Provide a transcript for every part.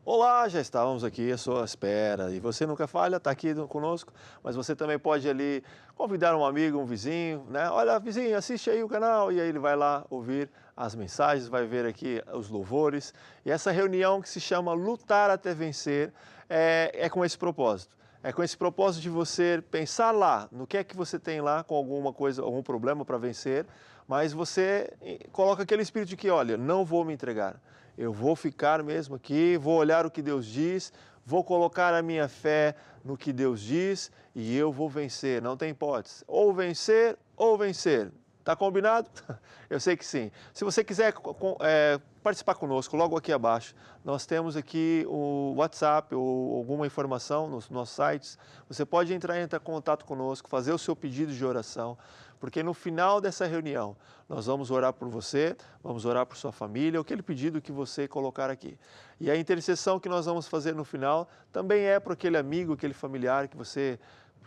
Olá, já estávamos aqui à sua espera e você nunca falha, está aqui conosco, mas você também pode ali convidar um amigo, um vizinho, né? Olha, vizinho, assiste aí o canal e aí ele vai lá ouvir as mensagens, vai ver aqui os louvores e essa reunião que se chama Lutar até Vencer é com esse propósito. É com esse propósito de você pensar lá no que é que você tem lá com alguma coisa, algum problema para vencer, mas você coloca aquele espírito de que, olha, não vou me entregar. Eu vou ficar mesmo aqui, vou olhar o que Deus diz, vou colocar a minha fé no que Deus diz e eu vou vencer, não tem hipótese. Ou vencer ou vencer. Tá combinado? Eu sei que sim. Se você quiser participar conosco, logo aqui abaixo, nós temos aqui o WhatsApp ou alguma informação nos nossos sites. Você pode entrar em contato conosco, fazer o seu pedido de oração, porque no final dessa reunião nós vamos orar por você, vamos orar por sua família, aquele pedido que você colocar aqui. E a intercessão que nós vamos fazer no final também é para aquele amigo, aquele familiar que você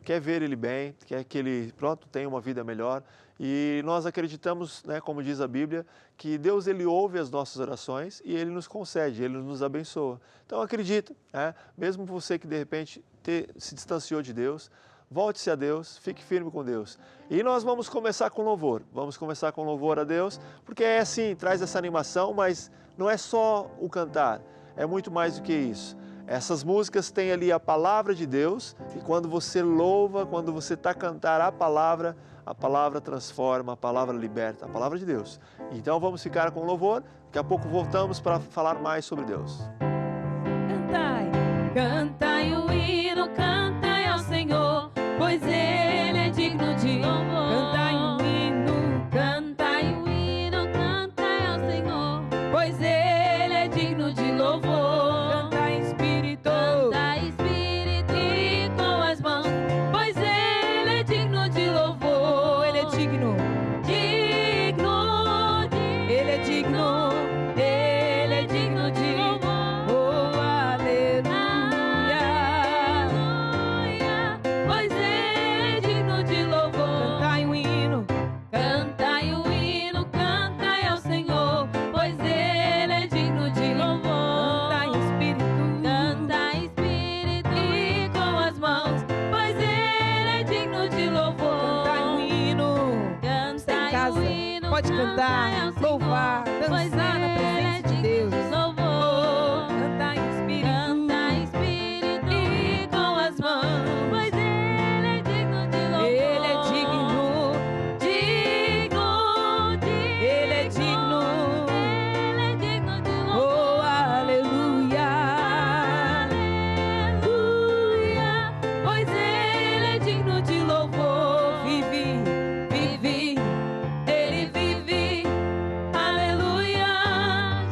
quer ver ele bem, quer que ele, tenha uma vida melhor. E nós acreditamos, né, como diz a Bíblia, que Deus ele ouve as nossas orações e Ele nos concede, Ele nos abençoa. Então acredita, né? Mesmo você que de repente se distanciou de Deus, volte-se a Deus, fique firme com Deus. E nós vamos começar com louvor, a Deus, porque é assim, traz essa animação, mas não é só o cantar, é muito mais do que isso. Essas músicas têm ali a palavra de Deus e quando você louva, quando você está a cantar a palavra transforma, a palavra liberta, a palavra de Deus. Então vamos ficar com louvor, daqui a pouco voltamos para falar mais sobre Deus. Cantai, cantai o hino, cantai ao Senhor, pois Ele é digno de louvor. Cantai o hino, cantai o hino, cantai ao Senhor, pois Ele é digno de louvor. Cantai Espírito e com as mãos, pois Ele é digno de louvor. Ele é digno, Ele é digno, Ele é digno de louvor. Oh, aleluia, pois Ele é digno de louvor. Cantai o hino, cantai o hino, cantai ao Senhor, pois Ele é digno de louvor. Cantai Espírito e com as mãos, pois Ele é digno de louvor. Cantai o hino, cantai o hino, pode cantar, louvar, dançar na presença de Deus. Cantai Espírito e com as mãos, pois Ele é digno de louvor. Ele é digno, Ele é digno, de louvor. Oh, aleluia, pois Ele é digno de louvor. Vive, Ele vive, aleluia,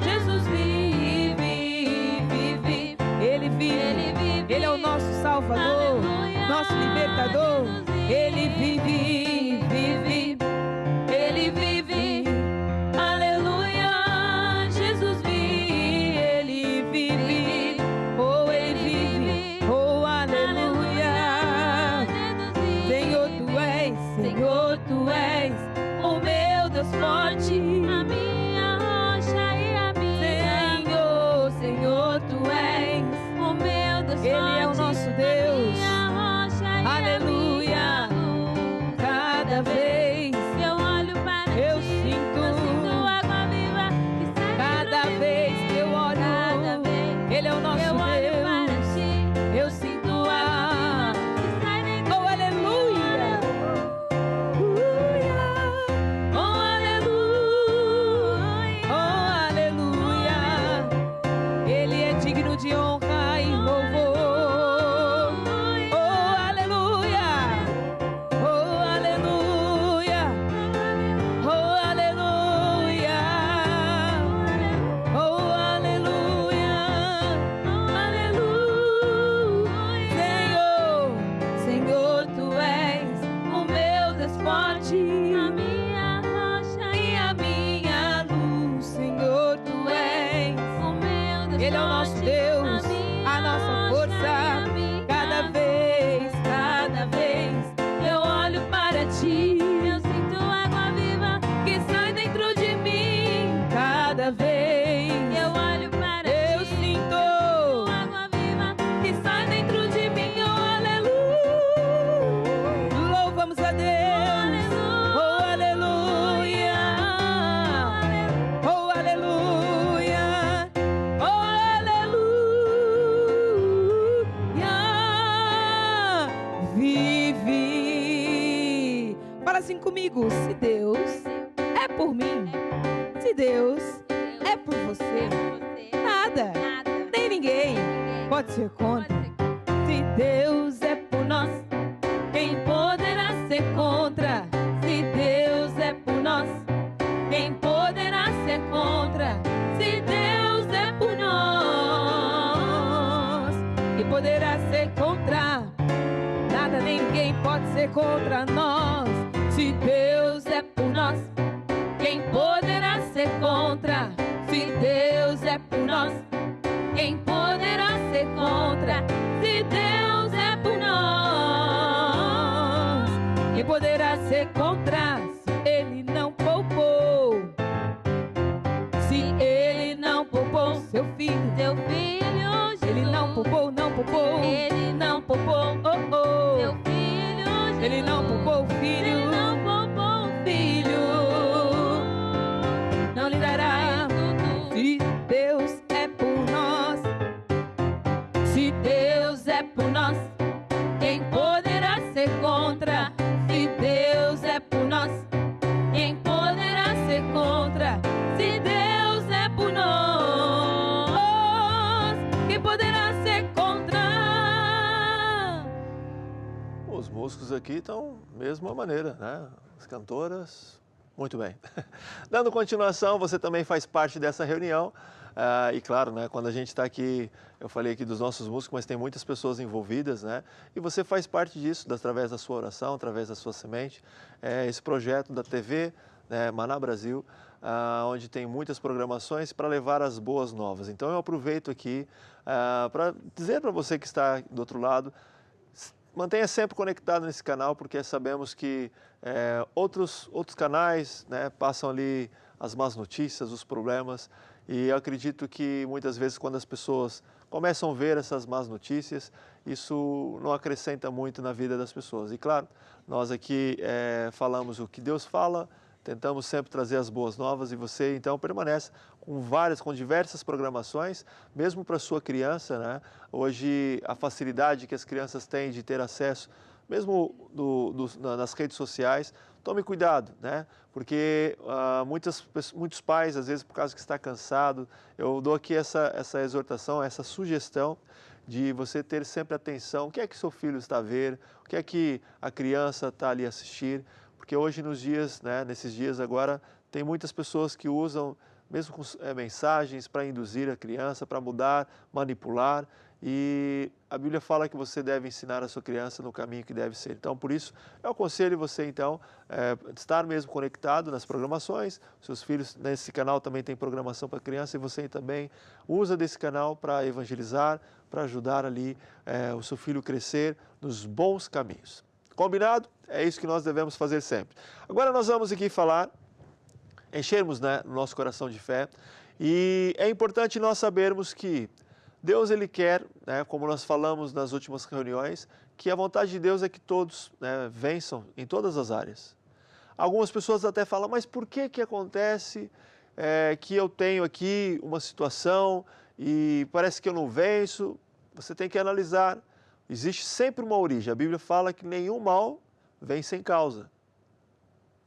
Jesus vive, Ele vive, Ele é o nosso Salvador, nosso Libertador. Ele vive, Ele vive, aleluia, Jesus vive, Ele vive, oh, Ele vive, oh, aleluia. Senhor, Tu és o meu Deus forte, a minha rocha e a minha. Senhor, Tu és o meu Deus forte, Ele é o nosso Deus, aleluia. Cada vez eu olho para Ti, eu sinto água viva que sai. Cada vez que eu olho, Ele é o nosso Deus. Eu sinto água viva que sai dentro. Oh, aleluia. Oh, aleluia. Oh, aleluia. Ele é digno de honra e louvor. Oh, aleluia. Oh, aleluia. Oh, aleluia. Oh, aleluia. Senhor, Tu és o meu Deus forte, a minha rocha e a minha luz. Senhor, Tu és o meu Deus. Ele é o nosso Deus, a nossa força. Cada vez eu olho para Ti, eu sinto água viva que sai dentro de mim. Cada vez eu olho para Ti, eu sinto comigo, se Deus é por mim, se Deus é por você, nada, nem ninguém pode ser contra. Se Deus é por nós, quem poderá ser contra? Se Deus é por nós, quem poderá ser contra? Se Deus é por nós, quem poderá ser contra? Nada nem ninguém pode ser contra nós. Se Deus é por nós, quem poderá ser contra? Se Deus é por nós, quem poderá ser contra? Se Deus é por nós, quem poderá ser contra? Se Ele não poupou, se Ele não poupou seu filho, Jesus. Ele não poupou, Ele não poupou, seu filho, Jesus. Ele não poupou o filho, Ele não poupou o filho, não lhe dará. Se Deus é por nós, se Deus é por nós, quem poderá ser contra? Se Deus é por nós, quem poderá ser contra? Se Deus é por nós, quem poderá ser contra? Os músicos aqui estão da mesma maneira, né? As cantoras, muito bem. Dando continuação, você também faz parte dessa reunião. E claro, né, quando a gente está aqui, eu falei aqui dos nossos músicos, mas tem muitas pessoas envolvidas, né? E você faz parte disso, através da sua oração, através da sua semente. Esse projeto da TV, né, Maná Brasil, onde tem muitas programações para levar as boas novas. Então eu aproveito aqui para dizer para você que está do outro lado, mantenha sempre conectado nesse canal, porque sabemos que outros canais, né, passam ali as más notícias, os problemas, e eu acredito que muitas vezes quando as pessoas começam a ver essas más notícias, isso não acrescenta muito na vida das pessoas. E claro, nós aqui falamos o que Deus fala, tentamos sempre trazer as boas novas, e você então permanece com diversas programações, mesmo para sua criança, né? Hoje a facilidade que as crianças têm de ter acesso, mesmo nas redes sociais, tome cuidado, né? Porque muitos pais, às vezes por causa que está cansado, eu dou aqui essa exortação, essa sugestão de você ter sempre atenção, o que é que seu filho está a ver, o que é que a criança está ali a assistir, porque hoje nesses dias agora, tem muitas pessoas que usam mesmo com mensagens para induzir a criança, para mudar, manipular, e a Bíblia fala que você deve ensinar a sua criança no caminho que deve ser. Então, por isso, eu aconselho você, então, estar mesmo conectado nas programações. Seus filhos, nesse canal também tem programação para criança, e você também usa desse canal para evangelizar, para ajudar ali o seu filho crescer nos bons caminhos. Combinado? É isso que nós devemos fazer sempre. Agora nós vamos aqui enchermos, né, o nosso coração de fé, e é importante nós sabermos que Deus, Ele quer, né, como nós falamos nas últimas reuniões, que a vontade de Deus é que todos, né, vençam em todas as áreas. Algumas pessoas até falam, mas por que acontece que eu tenho aqui uma situação e parece que eu não venço? Você tem que analisar. Existe sempre uma origem. A Bíblia fala que nenhum mal vem sem causa.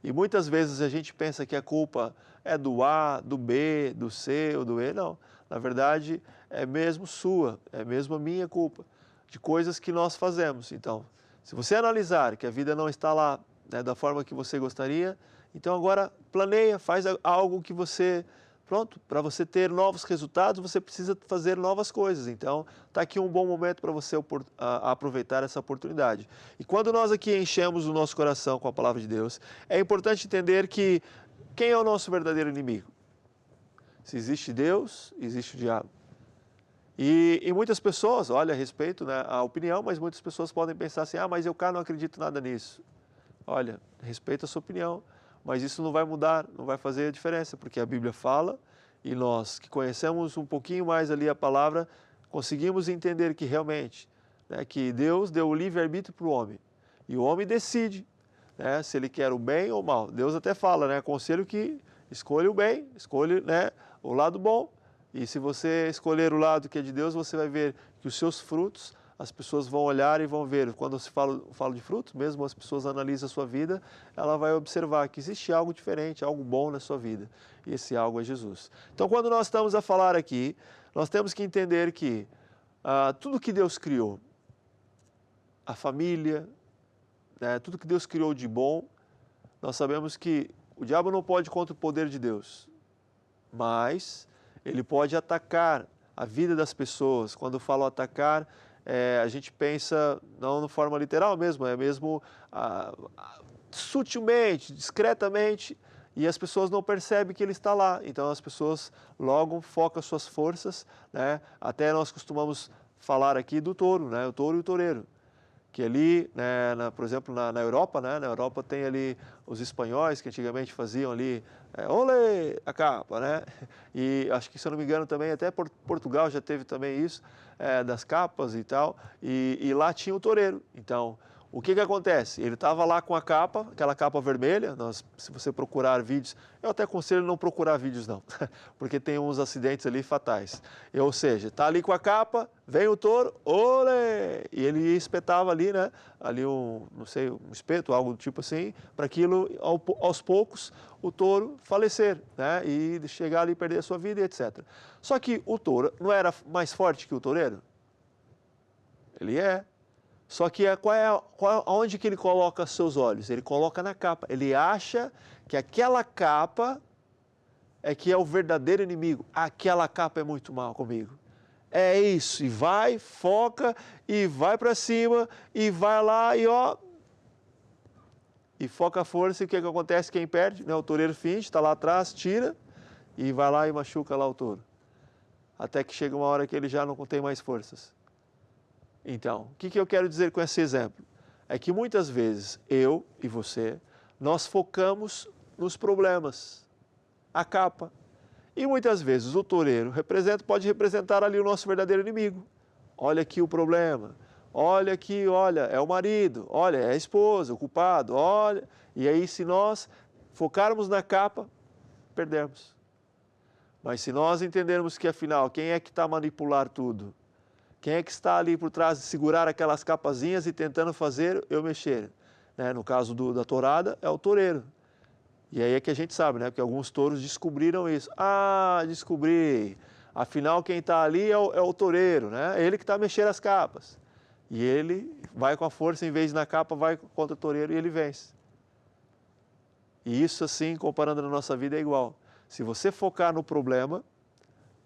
E muitas vezes a gente pensa que a culpa é do A, do B, do C ou do E. Não, na verdade é mesmo sua, é mesmo a minha culpa, de coisas que nós fazemos. Então, se você analisar que a vida não está lá, né, da forma que você gostaria, então agora planeia, faz algo que você... Pronto, para você ter novos resultados, você precisa fazer novas coisas. Então, está aqui um bom momento para você aproveitar essa oportunidade. E quando nós aqui enchemos o nosso coração com a palavra de Deus, é importante entender que quem é o nosso verdadeiro inimigo? Se existe Deus, existe o diabo. E muitas pessoas, olha, respeito, né, a opinião, mas muitas pessoas podem pensar assim, mas eu cá não acredito nada nisso. Olha, respeito a sua opinião. Mas isso não vai mudar, não vai fazer a diferença, porque a Bíblia fala e nós que conhecemos um pouquinho mais ali a palavra, conseguimos entender que realmente, né, que Deus deu o livre-arbítrio para o homem. E o homem decide, né, se ele quer o bem ou o mal. Deus até fala, né, aconselho que escolha o bem, escolha, né, o lado bom. E se você escolher o lado que é de Deus, você vai ver que os seus frutos, as pessoas vão olhar e vão ver. Quando se fala de frutos, mesmo as pessoas analisam a sua vida, ela vai observar que existe algo diferente, algo bom na sua vida. E esse algo é Jesus. Então, quando nós estamos a falar aqui, nós temos que entender que tudo que Deus criou, a família, tudo que Deus criou de bom, nós sabemos que o diabo não pode contra o poder de Deus, mas ele pode atacar a vida das pessoas. Quando eu falo atacar, a gente pensa não de forma literal mesmo, é mesmo sutilmente, discretamente, e as pessoas não percebem que ele está lá. Então as pessoas logo focam suas forças, né? Até nós costumamos falar aqui do touro, né? O touro e o toureiro. Que ali, né, por exemplo, na Europa, né? Na Europa tem ali os espanhóis que antigamente faziam ali, olê, a capa, né? E acho que, se eu não me engano, também até Portugal já teve também isso, das capas e tal, e lá tinha o toureiro. Então, o que acontece? Ele estava lá com a capa, aquela capa vermelha. Se você procurar vídeos, eu até aconselho não procurar vídeos não, porque tem uns acidentes ali fatais. Ou seja, está ali com a capa, vem o touro, olê! E ele espetava ali, né? Ali não sei, um espeto, algo do tipo assim, para aquilo, aos poucos, o touro falecer, né? E chegar ali e perder a sua vida, etc. Só que o touro não era mais forte que o toureiro? Ele é. Só que aonde que ele coloca seus olhos? Ele coloca na capa. Ele acha que aquela capa que é o verdadeiro inimigo. Aquela capa é muito mal comigo. É isso. E vai, foca, e vai para cima, e vai lá, e foca a força. E o que acontece? Quem perde? O toureiro finge, está lá atrás, tira, e vai lá e machuca lá o touro. Até que chega uma hora que ele já não tem mais forças. Então, o que eu quero dizer com esse exemplo? É que muitas vezes eu e você, nós focamos nos problemas, a capa. E muitas vezes o toureiro pode representar ali o nosso verdadeiro inimigo. Olha aqui o problema, olha aqui, olha, é o marido, olha, é a esposa, o culpado, olha. E aí, se nós focarmos na capa, perdemos. Mas se nós entendermos que, afinal, quem é que está a manipular tudo? Quem é que está ali por trás de segurar aquelas capazinhas e tentando fazer eu mexer? Né? No caso da tourada, é o toureiro. E aí é que a gente sabe, né? Porque alguns touros descobriram isso. Descobri. Afinal, quem está ali é o toureiro, né? Ele que está mexendo as capas. E ele vai com a força, em vez de na capa, vai contra o toureiro e ele vence. E isso, assim, comparando na nossa vida, é igual. Se você focar no problema,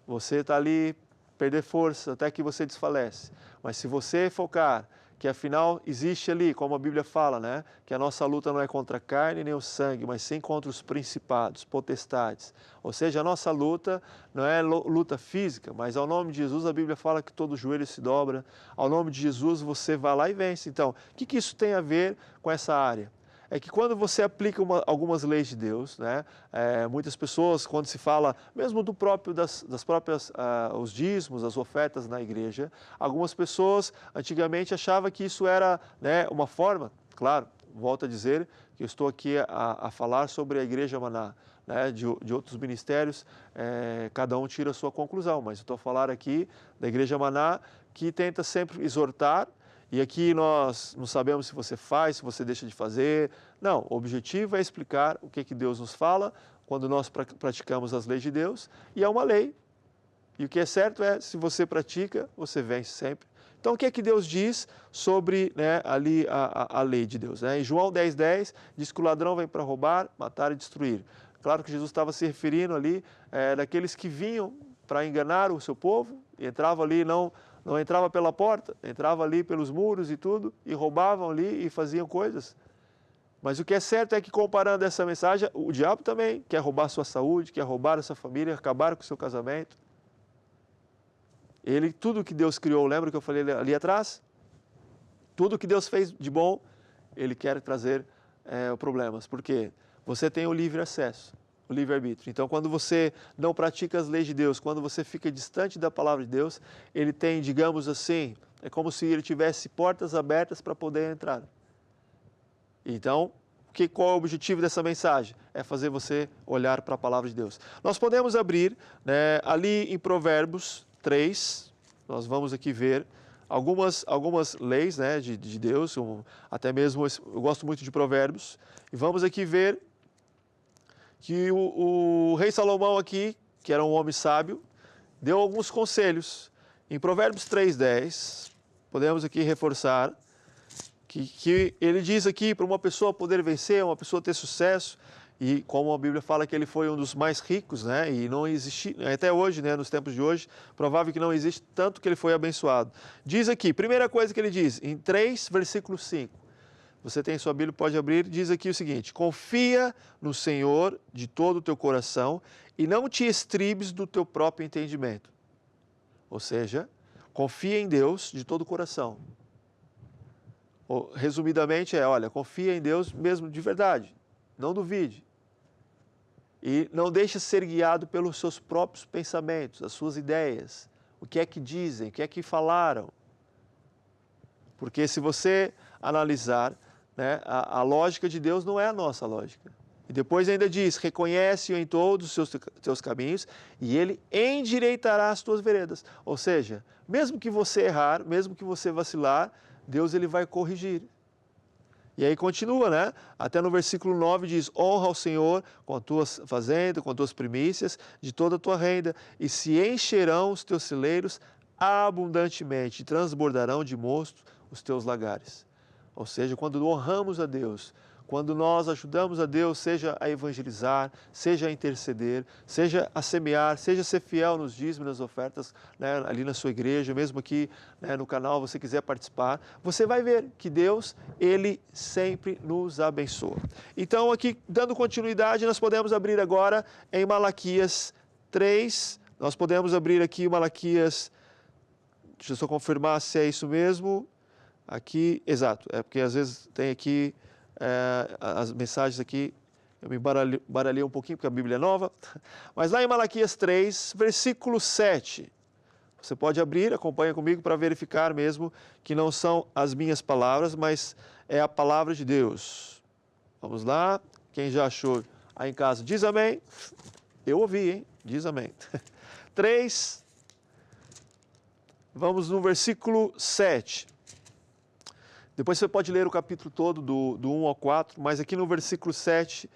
você está ali, perder força até que você desfalece. Mas se você focar que afinal existe ali, como a Bíblia fala, né? Que a nossa luta não é contra a carne nem o sangue, mas sim contra os principados, potestades. Ou seja, a nossa luta não é luta física, mas ao nome de Jesus a Bíblia fala que todo joelho se dobra. Ao nome de Jesus você vai lá e vence. Então, o que isso tem a ver com essa área? É que quando você aplica algumas leis de Deus, né? Muitas pessoas, quando se fala, mesmo das próprias, os dízimos, as ofertas na igreja, algumas pessoas antigamente achavam que isso era, né, uma forma, claro, volto a dizer que eu estou aqui a falar sobre a Igreja Maná, né, de outros ministérios, cada um tira a sua conclusão, mas eu estou a falar aqui da Igreja Maná, que tenta sempre exortar. E aqui nós não sabemos se você faz, se você deixa de fazer. Não, o objetivo é explicar o que Deus nos fala quando nós praticamos as leis de Deus. E é uma lei. E o que é certo é, se você pratica, você vence sempre. Então, o que Deus diz sobre, né, ali a lei de Deus? Né? Em João 10:10, diz que o ladrão vem para roubar, matar e destruir. Claro que Jesus estava se referindo ali daqueles que vinham para enganar o seu povo, e entravam ali, não entrava pela porta, entrava ali pelos muros e tudo, e roubavam ali e faziam coisas. Mas o que é certo é que, comparando essa mensagem, o diabo também quer roubar a sua saúde, quer roubar a sua família, acabar com o seu casamento. Tudo que Deus criou, lembra que eu falei ali atrás? Tudo que Deus fez de bom, ele quer trazer problemas. Por quê? Você tem o livre acesso, o livre-arbítrio. Então, quando você não pratica as leis de Deus, quando você fica distante da palavra de Deus, ele tem, digamos assim, é como se ele tivesse portas abertas para poder entrar. Então, qual é o objetivo dessa mensagem? É fazer você olhar para a palavra de Deus. Nós podemos abrir, né, ali em Provérbios 3, nós vamos aqui ver algumas leis, né, de Deus, até mesmo eu gosto muito de Provérbios, e vamos aqui ver que o rei Salomão aqui, que era um homem sábio, deu alguns conselhos. Em Provérbios 3:10, podemos aqui reforçar que ele diz aqui para uma pessoa poder vencer, uma pessoa ter sucesso, e como a Bíblia fala que ele foi um dos mais ricos, né? E não existe, até hoje, né? Nos tempos de hoje, provável que não existe tanto que ele foi abençoado. Diz aqui, primeira coisa que ele diz, em 3, versículo 5. Você tem sua Bíblia, pode abrir, diz aqui o seguinte: confia no Senhor de todo o teu coração e não te estribes do teu próprio entendimento. Ou seja, confia em Deus de todo o coração. Resumidamente olha, confia em Deus mesmo de verdade, não duvide. E não deixe ser guiado pelos seus próprios pensamentos, as suas ideias, o que é que dizem, o que é que falaram. Porque se você analisar, né, a lógica de Deus não é a nossa lógica. E depois ainda diz, reconhece-o em todos os teus caminhos e ele endireitará as tuas veredas. Ou seja, mesmo que você errar, mesmo que você vacilar, Deus ele vai corrigir. E aí continua, né? Até no versículo 9 diz, honra ao Senhor com a tua fazenda, com as tuas primícias, de toda a tua renda, e se encherão os teus celeiros abundantemente, e transbordarão de mosto os teus lagares. Ou seja, quando honramos a Deus, quando nós ajudamos a Deus, seja a evangelizar, seja a interceder, seja a semear, seja a ser fiel nos dízimos, nas ofertas, né, ali na sua igreja, mesmo aqui, né, no canal, você quiser participar, você vai ver que Deus, Ele sempre nos abençoa. Então, aqui, dando continuidade, nós podemos abrir agora em Malaquias 3, nós podemos abrir aqui Malaquias, deixa eu só confirmar se é isso mesmo, aqui, exato, é porque às vezes tem aqui, as mensagens aqui, eu me baralhei um pouquinho porque a Bíblia é nova, mas lá em Malaquias 3, versículo 7, você pode abrir, acompanha comigo para verificar mesmo que não são as minhas palavras, mas é a palavra de Deus. Vamos lá, quem já achou aí em casa, diz amém. Eu ouvi, hein? Diz amém. 3, vamos no versículo 7. Depois você pode ler o capítulo todo do 1 ao 4, mas aqui no versículo 7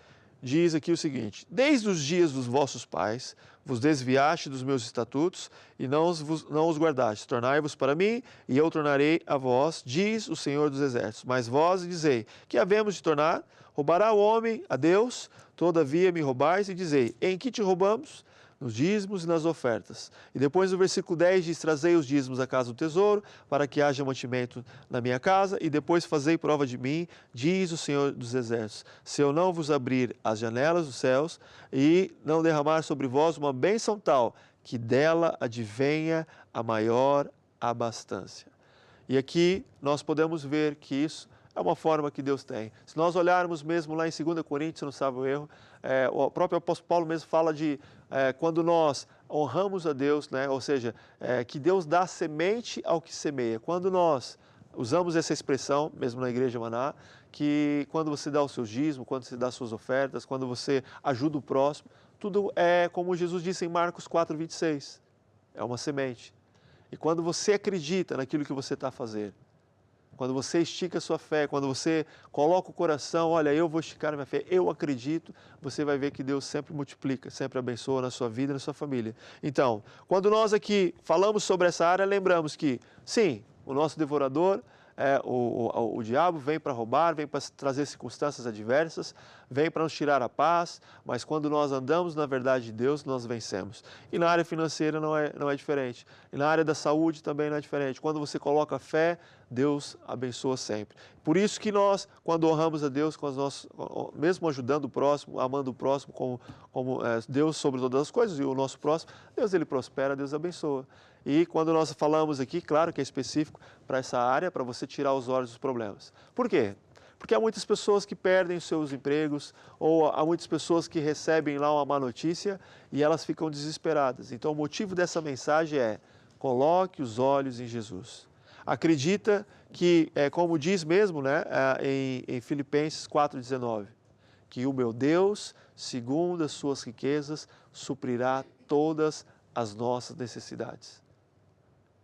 diz aqui o seguinte: desde os dias dos vossos pais vos desviaste dos meus estatutos e não os guardaste. Tornai-vos para mim e eu tornarei a vós, diz o Senhor dos Exércitos. Mas vós dizei, que havemos de tornar? Roubará o homem a Deus? Todavia me roubais e dizei, em que te roubamos? Nos dízimos e nas ofertas. E depois no versículo 10 diz, trazei os dízimos à casa do tesouro, para que haja mantimento na minha casa, e depois fazei prova de mim, diz o Senhor dos Exércitos, se eu não vos abrir as janelas dos céus, e não derramar sobre vós uma bênção tal, que dela advenha a maior abastança. E aqui nós podemos ver que isso é uma forma que Deus tem. Se nós olharmos mesmo lá em 2 Coríntios, se não sabe o erro, o próprio apóstolo Paulo mesmo fala de quando nós honramos a Deus, né? Ou seja, que Deus dá semente ao que semeia. Quando nós usamos essa expressão, mesmo na igreja Maná, que quando você dá o seu dízimo, quando você dá as suas ofertas, quando você ajuda o próximo, tudo é como Jesus disse em Marcos 4:26, é uma semente. E quando você acredita naquilo que você está a fazer, quando você estica a sua fé, quando você coloca o coração, olha, eu vou esticar a minha fé, eu acredito, você vai ver que Deus sempre multiplica, sempre abençoa na sua vida e na sua família. Então, quando nós aqui falamos sobre essa área, lembramos que, sim, o nosso devorador, o diabo vem para roubar, vem para trazer circunstâncias adversas, vem para nos tirar a paz, mas quando nós andamos na verdade de Deus, nós vencemos. E na área financeira não é diferente. E na área da saúde também não é diferente. Quando você coloca fé, Deus abençoa sempre. Por isso que nós, quando honramos a Deus, mesmo ajudando o próximo, amando o próximo como Deus sobre todas as coisas e o nosso próximo, Deus ele prospera, Deus abençoa. E quando nós falamos aqui, claro que é específico para essa área, para você tirar os olhos dos problemas. Por quê? Porque há muitas pessoas que perdem os seus empregos ou há muitas pessoas que recebem lá uma má notícia e elas ficam desesperadas. Então o motivo dessa mensagem é, coloque os olhos em Jesus. Acredita que, como diz mesmo, né, em Filipenses 4:19, que o meu Deus, segundo as suas riquezas, suprirá todas as nossas necessidades.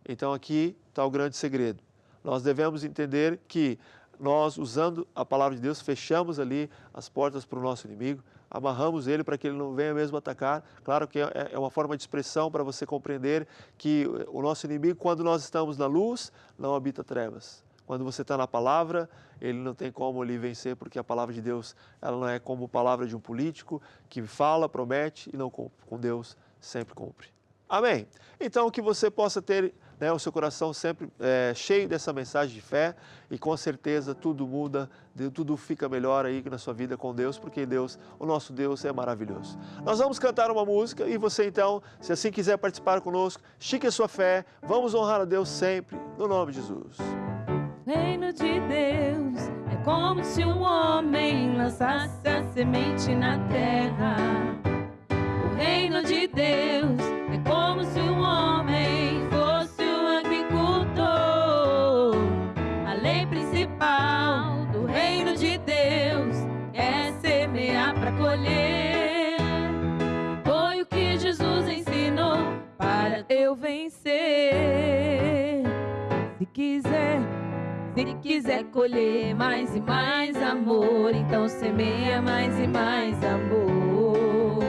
Então aqui está o grande segredo. Nós devemos entender que nós, usando a palavra de Deus, fechamos ali as portas para o nosso inimigo, amarramos ele para que ele não venha mesmo atacar. Claro que é uma forma de expressão para você compreender que o nosso inimigo, quando nós estamos na luz, não habita trevas. Quando você está na palavra, ele não tem como lhe vencer, porque a palavra de Deus, ela não é como a palavra de um político que fala, promete e não cumpre. Com Deus, sempre cumpre. Amém? Então, que você possa ter o seu coração sempre cheio dessa mensagem de fé e com certeza tudo muda, tudo fica melhor aí na sua vida com Deus, porque Deus, o nosso Deus é maravilhoso. Nós vamos cantar uma música e você então, se assim quiser participar conosco, estique a sua fé, vamos honrar a Deus sempre, no nome de Jesus. O reino de Deus é como se um homem lançasse a semente na terra. O reino de Deus é como se um homem fosse um agricultor. A lei principal do reino de Deus é semear para colher. Foi o que Jesus ensinou para eu vencer. Se quiser colher mais e mais amor, então semeia mais e mais amor.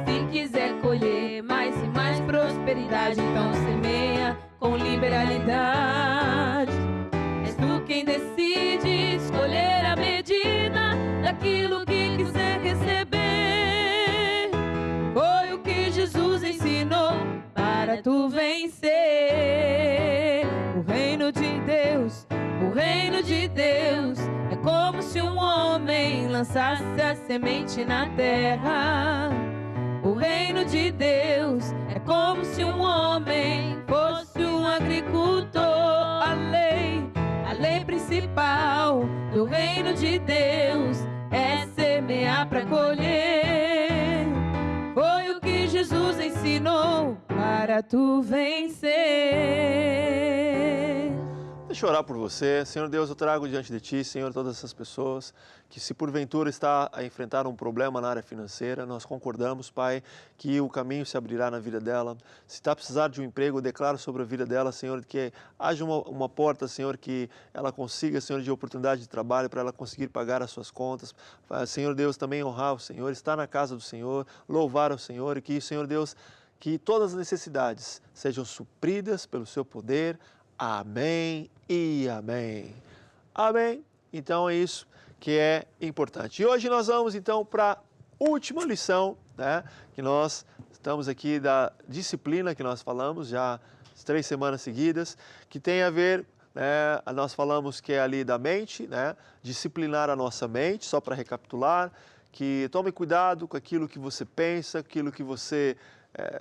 Se quiser colher mais e mais prosperidade, então semeia com liberalidade. És tu quem decide escolher a medida daquilo que quiser receber. Foi o que Jesus ensinou para tu vencer. O reino de Deus é como se um homem lançasse a semente na terra. O reino de Deus é como se um homem fosse um agricultor. A lei principal do reino de Deus é semear para colher. Foi o que Jesus ensinou para tu vencer. Deixa eu orar por você. Senhor Deus, eu trago diante de Ti, Senhor, todas essas pessoas que se porventura está a enfrentar um problema na área financeira, nós concordamos, Pai, que o caminho se abrirá na vida dela. Se está a precisar de um emprego, eu declaro sobre a vida dela, Senhor, que haja uma porta, Senhor, que ela consiga, Senhor, de oportunidade de trabalho para ela conseguir pagar as suas contas. Senhor Deus, também honrar o Senhor, estar na casa do Senhor, louvar o Senhor e que, Senhor Deus, que todas as necessidades sejam supridas pelo Seu poder. Amém e amém. Amém. Então é isso que é importante. E hoje nós vamos então para a última lição, né? Que nós estamos aqui da disciplina que nós falamos já 3 semanas seguidas, que tem a ver, né? Nós falamos que é ali da mente, né? Disciplinar a nossa mente, só para recapitular, que tome cuidado com aquilo que você pensa, aquilo que você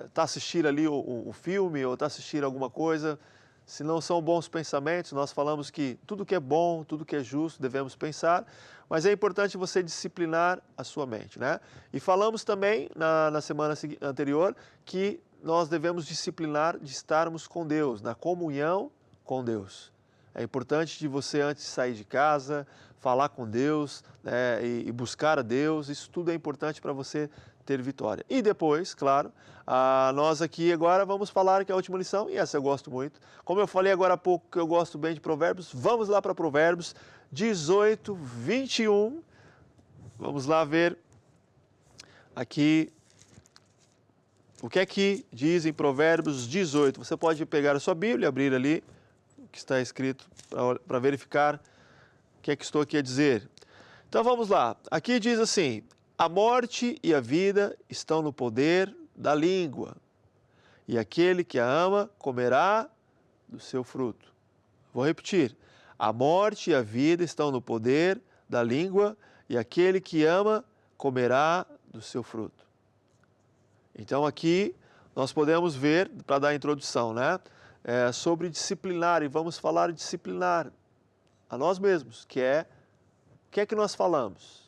está assistindo ali o filme ou está assistindo alguma coisa. Se não são bons pensamentos, nós falamos que tudo que é bom, tudo que é justo, devemos pensar, mas é importante você disciplinar a sua mente, né? E falamos também, na semana anterior, que nós devemos disciplinar de estarmos com Deus, na comunhão com Deus. É importante de você, antes de sair de casa, falar com Deus, né, e buscar a Deus, isso tudo é importante para você ter vitória. E depois, claro, nós aqui agora vamos falar que é a última lição, e essa eu gosto muito. Como eu falei agora há pouco que eu gosto bem de Provérbios, vamos lá para Provérbios 18, 21. Vamos lá ver aqui o que é que diz em Provérbios 18. Você pode pegar a sua Bíblia, abrir ali o que está escrito para verificar o que é que estou aqui a dizer. Então vamos lá. Aqui diz assim: a morte e a vida estão no poder da língua, e aquele que a ama comerá do seu fruto. Vou repetir. A morte e a vida estão no poder da língua, e aquele que ama comerá do seu fruto. Então aqui nós podemos ver, para dar a introdução, né? Sobre disciplinar, e vamos falar disciplinar a nós mesmos, que é o que é que nós falamos.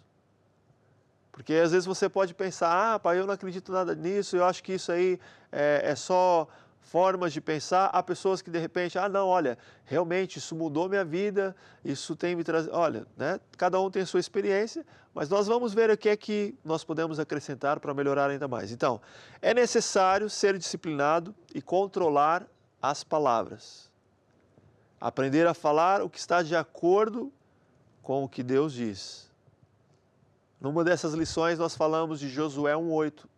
Porque às vezes você pode pensar, pai, eu não acredito nada nisso, eu acho que isso aí é só formas de pensar. Há pessoas que de repente, não, olha, realmente isso mudou minha vida, isso tem me trazido, olha, né? Cada um tem a sua experiência, mas nós vamos ver o que é que nós podemos acrescentar para melhorar ainda mais. Então, é necessário ser disciplinado e controlar as palavras. Aprender a falar o que está de acordo com o que Deus diz. Numa dessas lições nós falamos de Josué 1:8,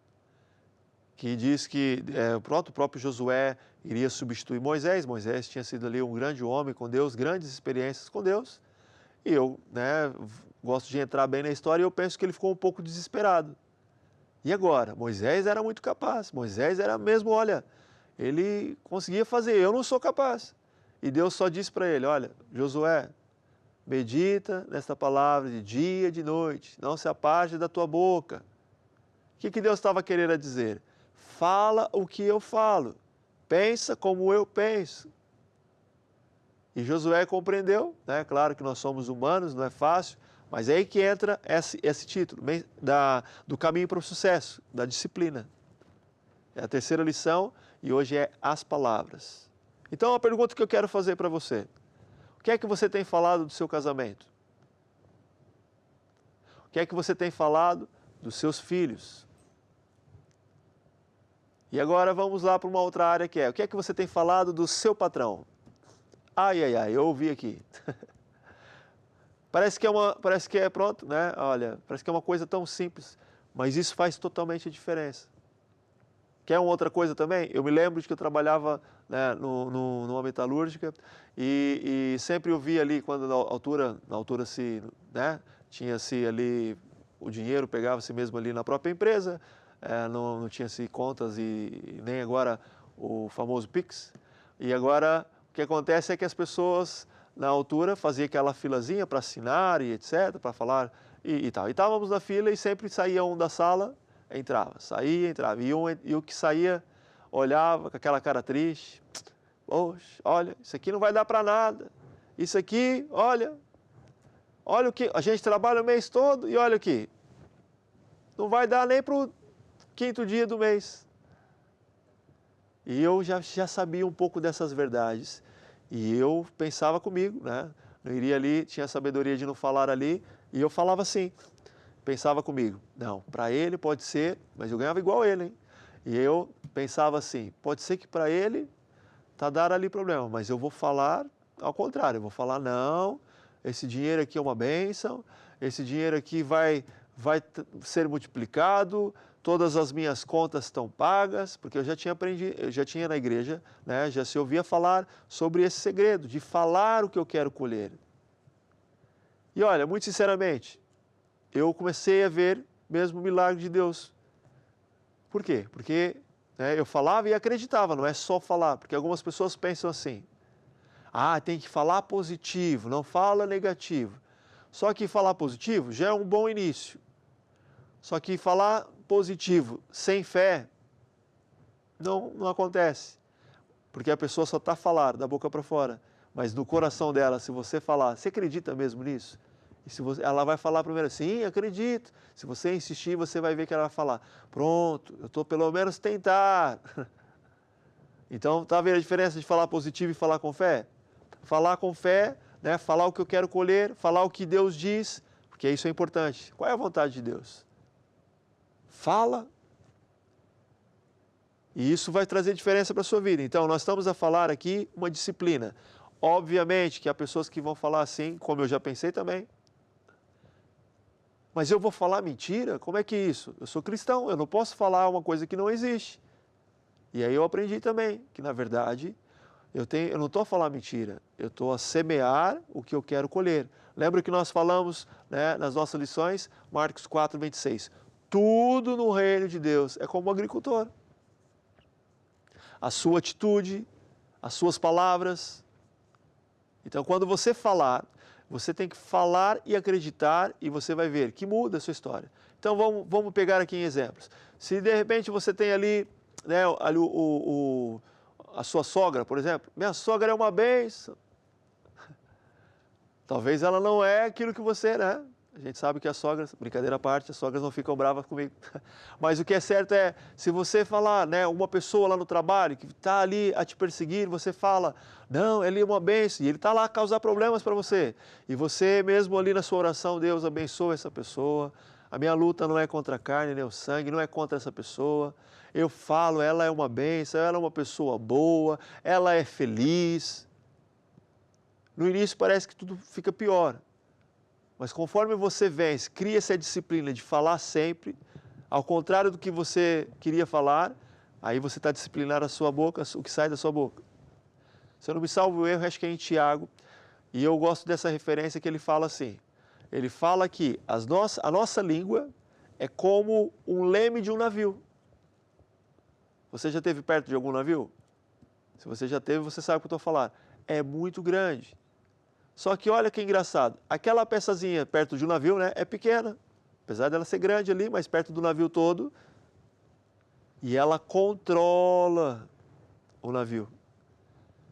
que diz que o próprio Josué iria substituir Moisés. Moisés tinha sido ali um grande homem com Deus, grandes experiências com Deus. E eu gosto de entrar bem na história e eu penso que ele ficou um pouco desesperado. E agora? Moisés era muito capaz. Moisés era mesmo, olha, ele conseguia fazer, eu não sou capaz. E Deus só disse para ele, olha, Josué, medita nesta palavra de dia e de noite, não se aparte da tua boca. O que Deus estava querendo dizer? Fala o que eu falo, pensa como eu penso. E Josué compreendeu, né? Claro que nós somos humanos, não é fácil, mas é aí que entra esse título, do caminho para o sucesso, da disciplina. É a terceira lição e hoje é as palavras. Então, a pergunta que eu quero fazer para você, o que é que você tem falado do seu casamento? O que é que você tem falado dos seus filhos? E agora vamos lá para uma outra área que é, o que é que você tem falado do seu patrão? Ai, eu ouvi aqui. Parece que é pronto, né? Olha, parece que é uma coisa tão simples, mas isso faz totalmente a diferença. Quer uma outra coisa também? Eu me lembro de que eu trabalhava, né, numa metalúrgica e sempre eu via ali, quando na altura se, né, tinha-se ali o dinheiro, pegava-se mesmo ali na própria empresa, não tinha-se contas e nem agora o famoso Pix. E agora o que acontece é que as pessoas na altura faziam aquela filazinha para assinar e etc, para falar e tal. E estávamos na fila e sempre saía um da sala, entrava, saía, entrava. E o que saía olhava com aquela cara triste. Poxa, olha, isso aqui não vai dar para nada. Isso aqui, olha o que a gente trabalha o mês todo e olha aqui. Não vai dar nem para o 5º dia do mês. E eu já sabia um pouco dessas verdades. E eu pensava comigo, né? Não iria ali, tinha a sabedoria de não falar ali. E eu falava assim, pensava comigo, não, para ele pode ser, mas eu ganhava igual ele, hein? E eu pensava assim, pode ser que para ele está dando ali problema, mas eu vou falar ao contrário, eu vou falar, não, esse dinheiro aqui é uma bênção, esse dinheiro aqui vai ser multiplicado, todas as minhas contas estão pagas, porque eu já tinha aprendido, eu já tinha na igreja, né, já se ouvia falar sobre esse segredo, de falar o que eu quero colher. E olha, muito sinceramente, eu comecei a ver mesmo o milagre de Deus. Por quê? Porque eu falava e acreditava, não é só falar, porque algumas pessoas pensam assim, tem que falar positivo, não fala negativo. Só que falar positivo já é um bom início. Só que falar positivo sem fé não acontece. Porque a pessoa só está a falar da boca para fora. Mas no coração dela, se você falar, você acredita mesmo nisso? E ela vai falar primeiro, sim, acredito. Se você insistir, você vai ver que ela vai falar, pronto, eu estou pelo menos tentar. Então, está vendo a diferença de falar positivo e falar com fé? Falar com fé, né? Falar o que eu quero colher, falar o que Deus diz, porque isso é importante. Qual é a vontade de Deus? Fala. E isso vai trazer diferença para a sua vida. Então, nós estamos a falar aqui uma disciplina. Obviamente que há pessoas que vão falar assim, como eu já pensei também. Mas eu vou falar mentira? Como é que é isso? Eu sou cristão, eu não posso falar uma coisa que não existe. E aí eu aprendi também que, na verdade, eu não estou a falar mentira, eu estou a semear o que eu quero colher. Lembra que nós falamos, né, nas nossas lições, Marcos 4:26. Tudo no reino de Deus é como um agricultor. A sua atitude, as suas palavras. Então, quando você falar, você tem que falar e acreditar e você vai ver que muda a sua história. Então, vamos pegar aqui em exemplos. Se de repente você tem ali, né, a sua sogra, por exemplo. Minha sogra é uma bênção. Talvez ela não é aquilo que você, né? A gente sabe que as sogras, brincadeira à parte, as sogras não ficam bravas comigo. Mas o que é certo é, se você falar, né, uma pessoa lá no trabalho que está ali a te perseguir, você fala, não, ele é uma bênção, e ele está lá a causar problemas para você. E você mesmo ali na sua oração, Deus abençoa essa pessoa, A minha luta não é contra a carne nem o sangue, não é contra essa pessoa. Eu falo, ela é uma bênção, ela é uma pessoa boa, ela é feliz. No início parece que tudo fica pior. Mas conforme você vence, cria essa disciplina de falar sempre, ao contrário do que você queria falar, aí você está disciplinando a sua boca, o que sai da sua boca. Se eu não me salvo o erro, acho que é em Tiago, e eu gosto dessa referência que ele fala assim. Ele fala que a nossa língua é como um leme de um navio. Você já esteve perto de algum navio? Se você já teve, você sabe o que eu estou falando. É muito grande. Só que olha que engraçado, aquela peçazinha perto de um navio, né, é pequena. Apesar dela ser grande ali, mas perto do navio todo. E ela controla o navio.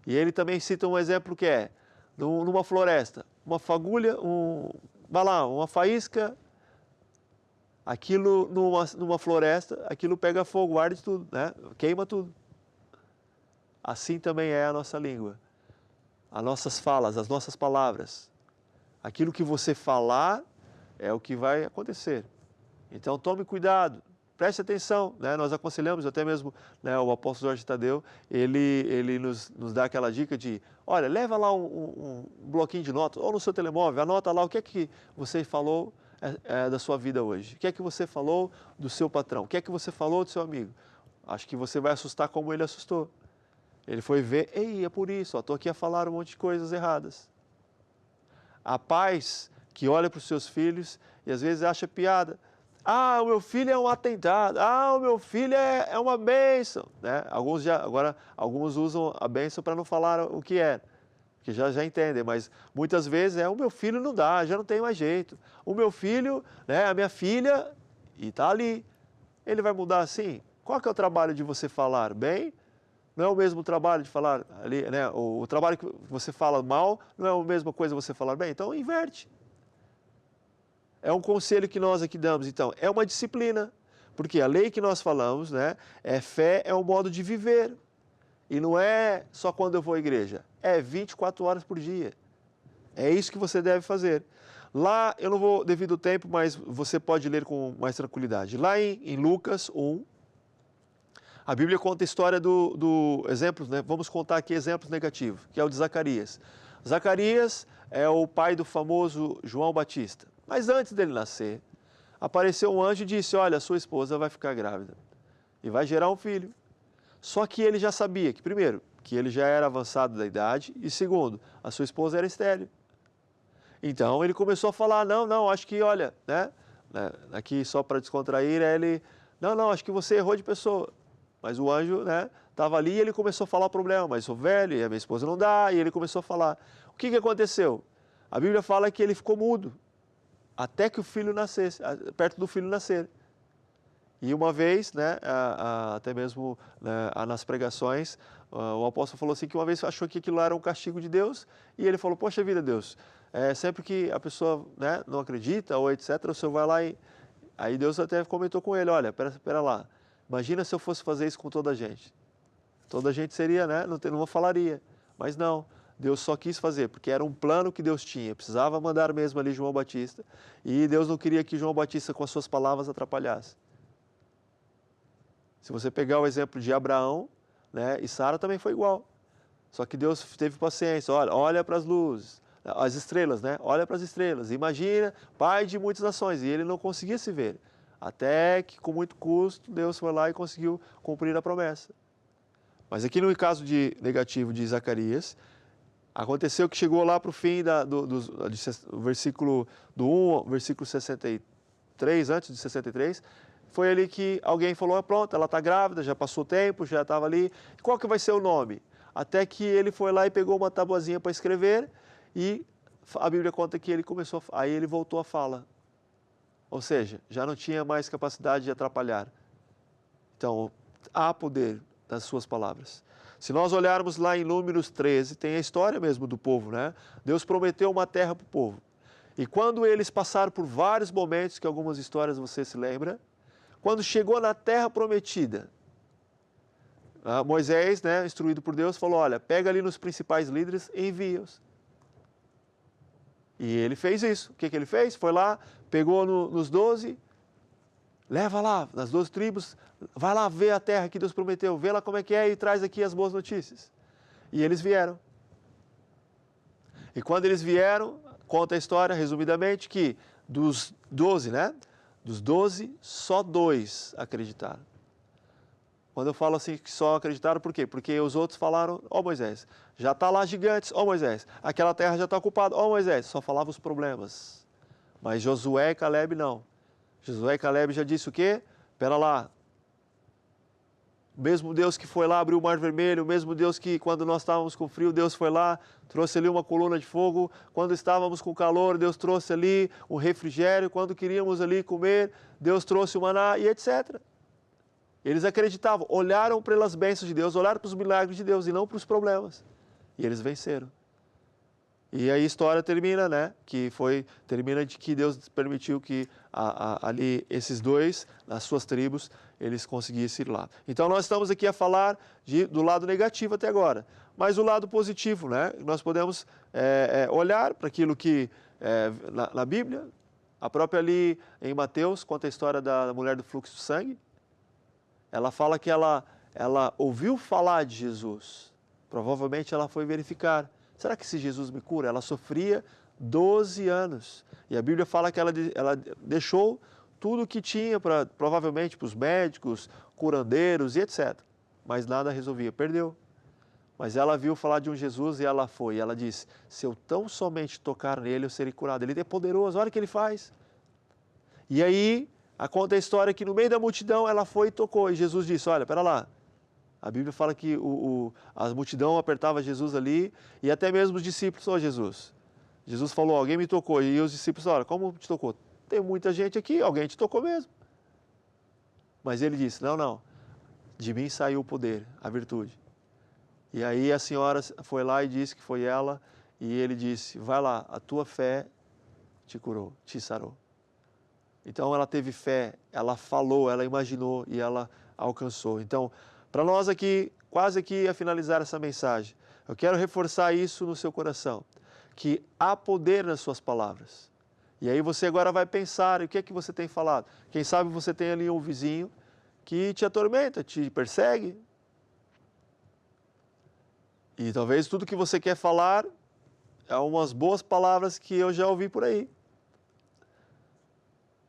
E ele também cita um exemplo que é, numa floresta, uma fagulha, uma faísca, aquilo numa floresta, aquilo pega fogo, arde tudo, né? Queima tudo. Assim também é a nossa língua. As nossas falas, as nossas palavras. Aquilo que você falar é o que vai acontecer. Então tome cuidado, preste atenção, né? Nós aconselhamos, até mesmo, né, o apóstolo Jorge Tadeu, ele nos dá aquela dica de, olha, leva lá um bloquinho de notas, ou no seu telemóvel, anota lá o que é que você falou da sua vida hoje, o que é que você falou do seu patrão, o que é que você falou do seu amigo. Acho que você vai assustar como ele assustou. Ele foi ver, ei, é por isso, estou aqui a falar um monte de coisas erradas. Há pais que olham para os seus filhos e às vezes acha piada. Ah, o meu filho é um atentado. Ah, o meu filho é uma bênção. Né? Alguns usam a bênção para não falar o que é, porque já entendem, mas muitas vezes o meu filho não dá, já não tem mais jeito. O meu filho, né, a minha filha, e está ali. Ele vai mudar assim? Qual que é o trabalho de você falar bem? Não é o mesmo trabalho de falar ali, né? O trabalho que você fala mal não é a mesma coisa você falar bem? Então, inverte. É um conselho que nós aqui damos, então. É uma disciplina, porque a lei que nós falamos, né? Fé é um modo de viver. E não é só quando eu vou à igreja. É 24 horas por dia. É isso que você deve fazer. Lá, eu não vou devido ao tempo, mas você pode ler com mais tranquilidade. Lá em Lucas 1, a Bíblia conta a história do exemplos, né? Vamos contar aqui exemplos negativos, que é o de Zacarias. Zacarias é o pai do famoso João Batista. Mas antes dele nascer, apareceu um anjo e disse, olha, sua esposa vai ficar grávida e vai gerar um filho. Só que ele já sabia que, primeiro, que ele já era avançado da idade e, segundo, a sua esposa era estéril. Então, ele começou a falar, não, acho que, olha, né? Aqui só para descontrair, ele, não, acho que você errou de pessoa. Mas o anjo, né, estava ali e ele começou a falar o problema, mas sou velho e a minha esposa não dá, e ele começou a falar. O que aconteceu? A Bíblia fala que ele ficou mudo, até que o filho nascesse, perto do filho nascer. E uma vez, né, até mesmo, né, nas pregações, o apóstolo falou assim que uma vez achou que aquilo era um castigo de Deus, e ele falou, poxa vida, Deus, sempre que a pessoa, né, não acredita ou etc., o Senhor vai lá e... Aí Deus até comentou com ele, olha, espera lá, imagina se eu fosse fazer isso com toda a gente. Toda a gente seria, né, não falaria, mas não. Deus só quis fazer, porque era um plano que Deus tinha, precisava mandar mesmo ali João Batista, e Deus não queria que João Batista com as suas palavras atrapalhasse. Se você pegar o exemplo de Abraão, né, e Sara também foi igual. Só que Deus teve paciência, olha para as luzes, as estrelas, né? Olha para as estrelas, imagina, pai de muitas nações, e ele não conseguia se ver. Até que, com muito custo, Deus foi lá e conseguiu cumprir a promessa. Mas aqui no caso negativo de Zacarias, aconteceu que chegou lá para o fim do versículo do 1, versículo 63, antes de 63, foi ali que alguém falou, pronto, ela está grávida, já passou o tempo, já estava ali, qual que vai ser o nome? Até que ele foi lá e pegou uma tabuazinha para escrever e a Bíblia conta que aí ele voltou a fala. Ou seja, já não tinha mais capacidade de atrapalhar. Então, há poder nas suas palavras. Se nós olharmos lá em Números 13, tem a história mesmo do povo, né? Deus prometeu uma terra para o povo. E quando eles passaram por vários momentos, que algumas histórias você se lembra, quando chegou na terra prometida, Moisés, né, instruído por Deus, falou, olha, pega ali nos principais líderes e envia-os. E ele fez isso. O que ele fez? Foi lá, pegou nos 12, leva lá, nas 12 tribos, vai lá ver a terra que Deus prometeu, vê lá como é que é e traz aqui as boas notícias. E eles vieram. E quando eles vieram, conta a história, resumidamente, que dos 12, né? Dos 12, só 2 acreditaram. Quando eu falo assim que só acreditaram, por quê? Porque os outros falaram, ó Moisés, já está lá gigantes, ó Moisés, aquela terra já está ocupada, ó Moisés, só falava os problemas. Mas Josué e Caleb não. Josué e Caleb já disse o quê? Pera lá, o mesmo Deus que foi lá, abriu o Mar Vermelho, o mesmo Deus que quando nós estávamos com frio, Deus foi lá, trouxe ali uma coluna de fogo, quando estávamos com calor, Deus trouxe ali um refrigério, quando queríamos ali comer, Deus trouxe o maná e etc. Eles acreditavam, olharam pelas bênçãos de Deus, olharam para os milagres de Deus e não para os problemas. E eles venceram. E aí a história termina, né? Termina de que Deus permitiu que ali esses 2, nas suas tribos, eles conseguissem ir lá. Então nós estamos aqui a falar do lado negativo até agora. Mas o lado positivo, né? Nós podemos olhar para aquilo que na Bíblia, a própria ali em Mateus, conta a história da mulher do fluxo de sangue. Ela fala que ela ouviu falar de Jesus. Provavelmente ela foi verificar. Será que esse Jesus me cura? Ela sofria 12 anos. E a Bíblia fala que ela deixou tudo o que tinha, provavelmente para os médicos, curandeiros e etc. Mas nada resolvia, perdeu. Mas ela viu falar de um Jesus e ela foi. E ela disse, se eu tão somente tocar nele, eu serei curado. Ele é poderoso, olha o que ele faz. E aí, conta a história que no meio da multidão ela foi e tocou. E Jesus disse, olha, pera lá. A Bíblia fala que a multidão apertava Jesus ali e até mesmo os discípulos, Jesus. Jesus falou, alguém me tocou. E os discípulos, olha, como te tocou? Tem muita gente aqui, alguém te tocou mesmo. Mas ele disse, não, de mim saiu o poder, a virtude. E aí a senhora foi lá e disse que foi ela e ele disse, vai lá, a tua fé te curou, te sarou. Então ela teve fé, ela falou, ela imaginou e ela alcançou. Então, para nós aqui, quase aqui a finalizar essa mensagem, eu quero reforçar isso no seu coração, que há poder nas suas palavras. E aí você agora vai pensar, o que é que você tem falado? Quem sabe você tem ali um vizinho que te atormenta, te persegue. E talvez tudo que você quer falar é umas boas palavras que eu já ouvi por aí.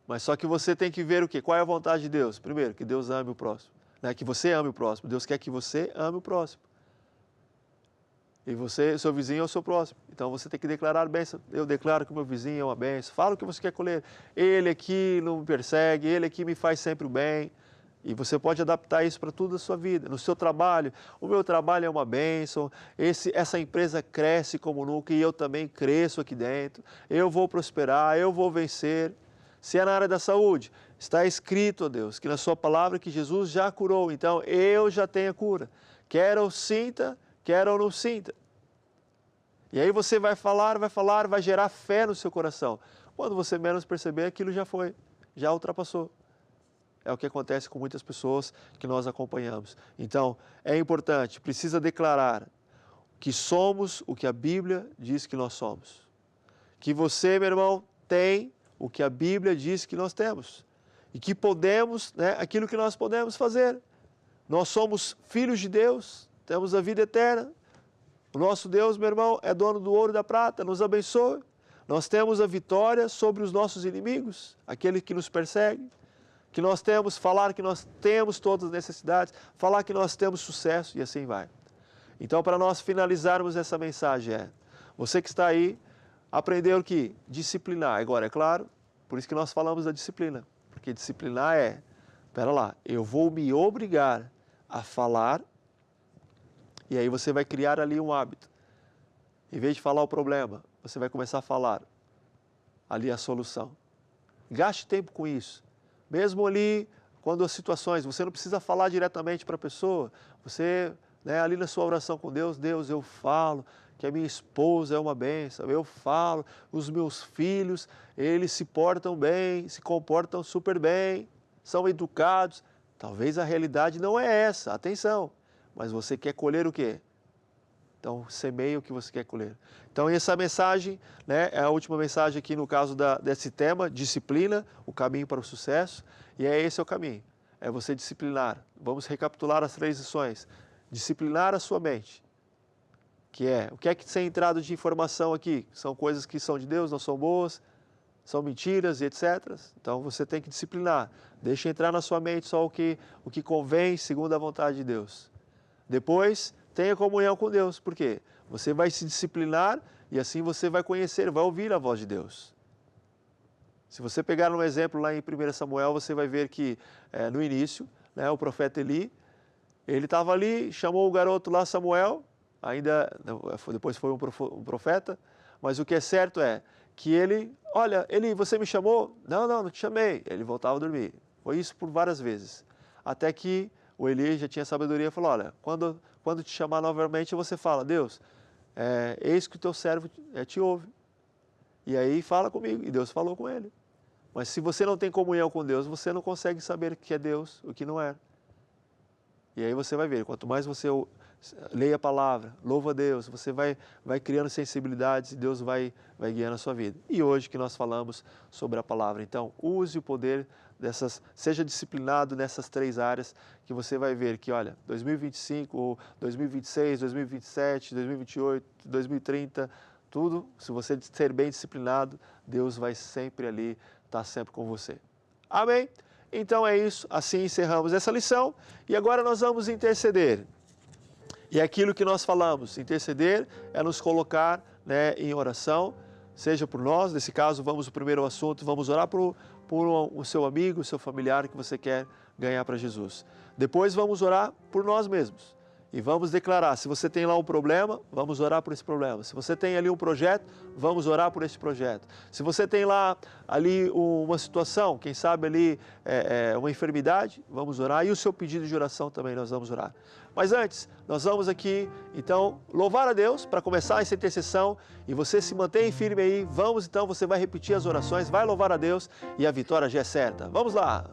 Mas só que você tem que ver o quê? Qual é a vontade de Deus? Primeiro, que Deus ame o próximo. Né? Que você ame o próximo. Deus quer que você ame o próximo. E você, seu vizinho é o seu próximo. Então você tem que declarar bênção. Eu declaro que o meu vizinho é uma bênção. Fala o que você quer colher. Ele aqui não me persegue, ele aqui me faz sempre o bem. E você pode adaptar isso para tudo a sua vida. No seu trabalho, o meu trabalho é uma bênção. Essa empresa cresce como nunca e eu também cresço aqui dentro. Eu vou prosperar, eu vou vencer. Se é na área da saúde, está escrito, ó Deus, que na sua palavra que Jesus já curou. Então, eu já tenho a cura. Quer eu sinta, quer eu não sinta. E aí você vai falar, vai gerar fé no seu coração. Quando você menos perceber, aquilo já foi, já ultrapassou. É o que acontece com muitas pessoas que nós acompanhamos. Então, é importante, precisa declarar que somos o que a Bíblia diz que nós somos. Que você, meu irmão, tem o que a Bíblia diz que nós temos. E que podemos, aquilo que nós podemos fazer. Nós somos filhos de Deus, temos a vida eterna. O nosso Deus, meu irmão, é dono do ouro e da prata, nos abençoe. Nós temos a vitória sobre os nossos inimigos, aquele que nos persegue. Que nós temos, falar que nós temos todas as necessidades, falar que nós temos sucesso e assim vai. Então, para nós finalizarmos essa mensagem, você que está aí, aprender o que? Disciplinar. Agora, é claro, por isso que nós falamos da disciplina. Porque disciplinar pera lá, eu vou me obrigar a falar e aí você vai criar ali um hábito. Em vez de falar o problema, você vai começar a falar ali a solução. Gaste tempo com isso. Mesmo ali, quando as situações, você não precisa falar diretamente para a pessoa, você, ali na sua oração com Deus, Deus, eu falo que a minha esposa é uma bênção, eu falo, os meus filhos, eles se portam bem, se comportam super bem, são educados. Talvez a realidade não é essa, atenção, mas você quer colher o quê? Então, semeie o que você quer colher. Então, essa mensagem, né, é a última mensagem aqui no caso desse tema, disciplina, o caminho para o sucesso. E esse é o caminho, é você disciplinar. Vamos recapitular as 3 lições. Disciplinar a sua mente, o que é que tem entrado de informação aqui? São coisas que são de Deus, não são boas, são mentiras e etc. Então, você tem que disciplinar. Deixa entrar na sua mente só o que convém segundo a vontade de Deus. Depois, tenha comunhão com Deus. Por quê? Você vai se disciplinar e assim você vai conhecer, vai ouvir a voz de Deus. Se você pegar um exemplo lá em 1 Samuel, você vai ver que no início, né, o profeta Eli, ele estava ali, chamou o garoto lá, Samuel, depois foi um profeta, mas o que é certo é que ele, olha, Eli, você me chamou? Não te chamei. Ele voltava a dormir. Foi isso por várias vezes. Até que o Eli já tinha sabedoria e falou, olha, quando te chamar novamente, você fala, Deus, eis que o teu servo te ouve. E aí fala comigo. E Deus falou com ele. Mas se você não tem comunhão com Deus, você não consegue saber o que é Deus, o que não é. E aí você vai ver, quanto mais você leia a palavra, louva a Deus, você vai criando sensibilidades e Deus vai guiando a sua vida. E hoje que nós falamos sobre a palavra, então use o poder seja disciplinado nessas 3 áreas que você vai ver que, olha, 2025, 2026, 2027, 2028, 2030, tudo, se você ser bem disciplinado, Deus vai sempre ali, estar sempre com você. Amém? Então é isso, assim encerramos essa lição e agora nós vamos interceder. E aquilo que nós falamos, interceder é nos colocar, né, em oração, seja por nós, nesse caso vamos o primeiro assunto, vamos orar por o seu amigo, o seu familiar que você quer ganhar para Jesus. Depois vamos orar por nós mesmos. E vamos declarar, se você tem lá um problema, vamos orar por esse problema. Se você tem ali um projeto, vamos orar por esse projeto. Se você tem lá ali uma situação, quem sabe ali uma enfermidade, vamos orar. E o seu pedido de oração também nós vamos orar. Mas antes, nós vamos aqui, então, louvar a Deus para começar essa intercessão. E você se mantém firme aí. Vamos então, você vai repetir as orações, vai louvar a Deus e a vitória já é certa. Vamos lá!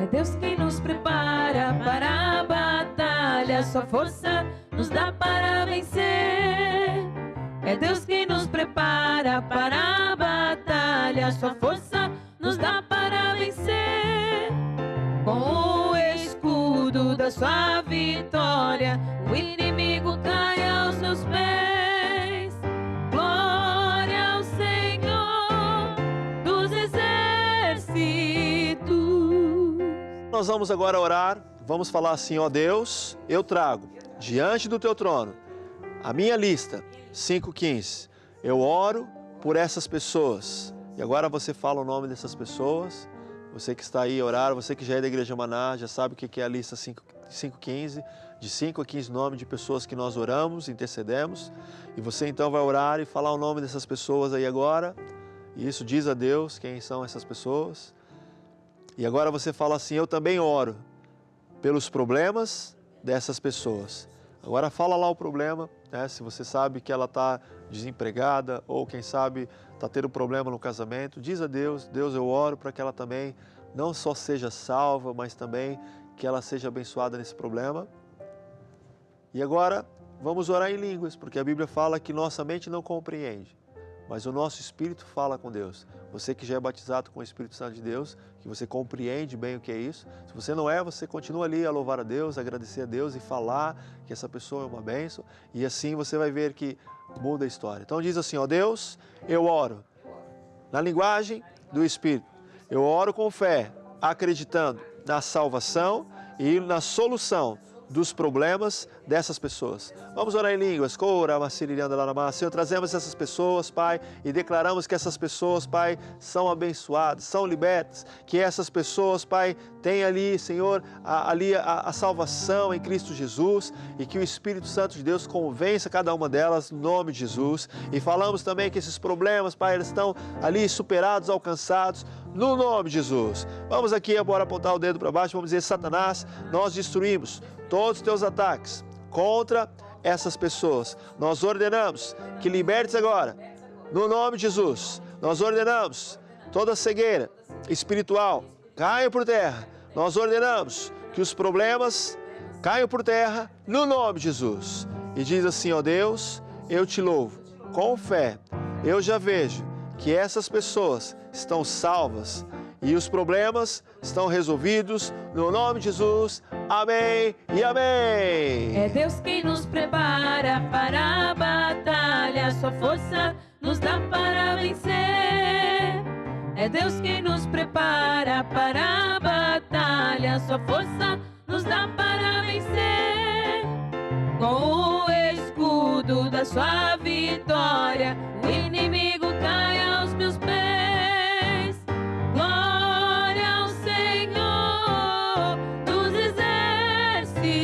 É Deus quem nos prepara para a batalha, sua força nos dá para vencer. É Deus quem nos prepara para a batalha, sua força nos dá para vencer. Com o escudo da sua vitória, o inimigo cai aos seus pés. Glória ao Senhor dos exércitos. Nós vamos agora orar, vamos falar assim, ó Deus, eu trago diante do teu trono a minha lista, 5:15. Eu oro por essas pessoas. E agora você fala o nome dessas pessoas. Você que está aí a orar, você que já é da Igreja Maná, já sabe o que é a lista 5:15. De 5 a 15 nomes de pessoas que nós oramos, intercedemos. E você então vai orar e falar o nome dessas pessoas aí agora. E isso diz a Deus quem são essas pessoas. E agora você fala assim, eu também oro pelos problemas dessas pessoas. Agora fala lá o problema, né? Se você sabe que ela está desempregada ou quem sabe está tendo problema no casamento, diz a Deus, Deus, eu oro para que ela também não só seja salva, mas também que ela seja abençoada nesse problema. E agora vamos orar em línguas, porque a Bíblia fala que nossa mente não compreende, mas o nosso espírito fala com Deus. Você que já é batizado com o Espírito Santo de Deus, que você compreende bem o que é isso. Se você não é, você continua ali a louvar a Deus, agradecer a Deus e falar que essa pessoa é uma bênção. E assim você vai ver que muda a história. Então diz assim, ó Deus, eu oro na linguagem do Espírito. Eu oro com fé, acreditando na salvação e na solução dos problemas dessas pessoas. Vamos orar em línguas. Senhor, trazemos essas pessoas, Pai, e declaramos que essas pessoas, Pai, são abençoadas, são libertas, que essas pessoas, Pai, têm ali, Senhor, a salvação em Cristo Jesus e que o Espírito Santo de Deus convença cada uma delas no nome de Jesus. E falamos também que esses problemas, Pai, eles estão ali superados, alcançados no nome de Jesus. Vamos aqui agora apontar o dedo para baixo, vamos dizer, Satanás, nós destruímos todos os teus ataques contra essas pessoas. Nós ordenamos que libertes agora, no nome de Jesus. Nós ordenamos toda cegueira espiritual caia por terra. Nós ordenamos que os problemas caiam por terra, no nome de Jesus. e diz assim: ó Deus, eu te louvo. Com fé, eu já vejo que essas pessoas estão salvas e os problemas estão resolvidos no nome de Jesus. Amém e amém. É Deus quem nos prepara para a batalha, sua força nos dá para vencer. É Deus quem nos prepara para a batalha, sua força nos dá para vencer. Com o escudo da sua vitória, o inimigo cai aos meus pés. Glória ao Senhor dos exércitos.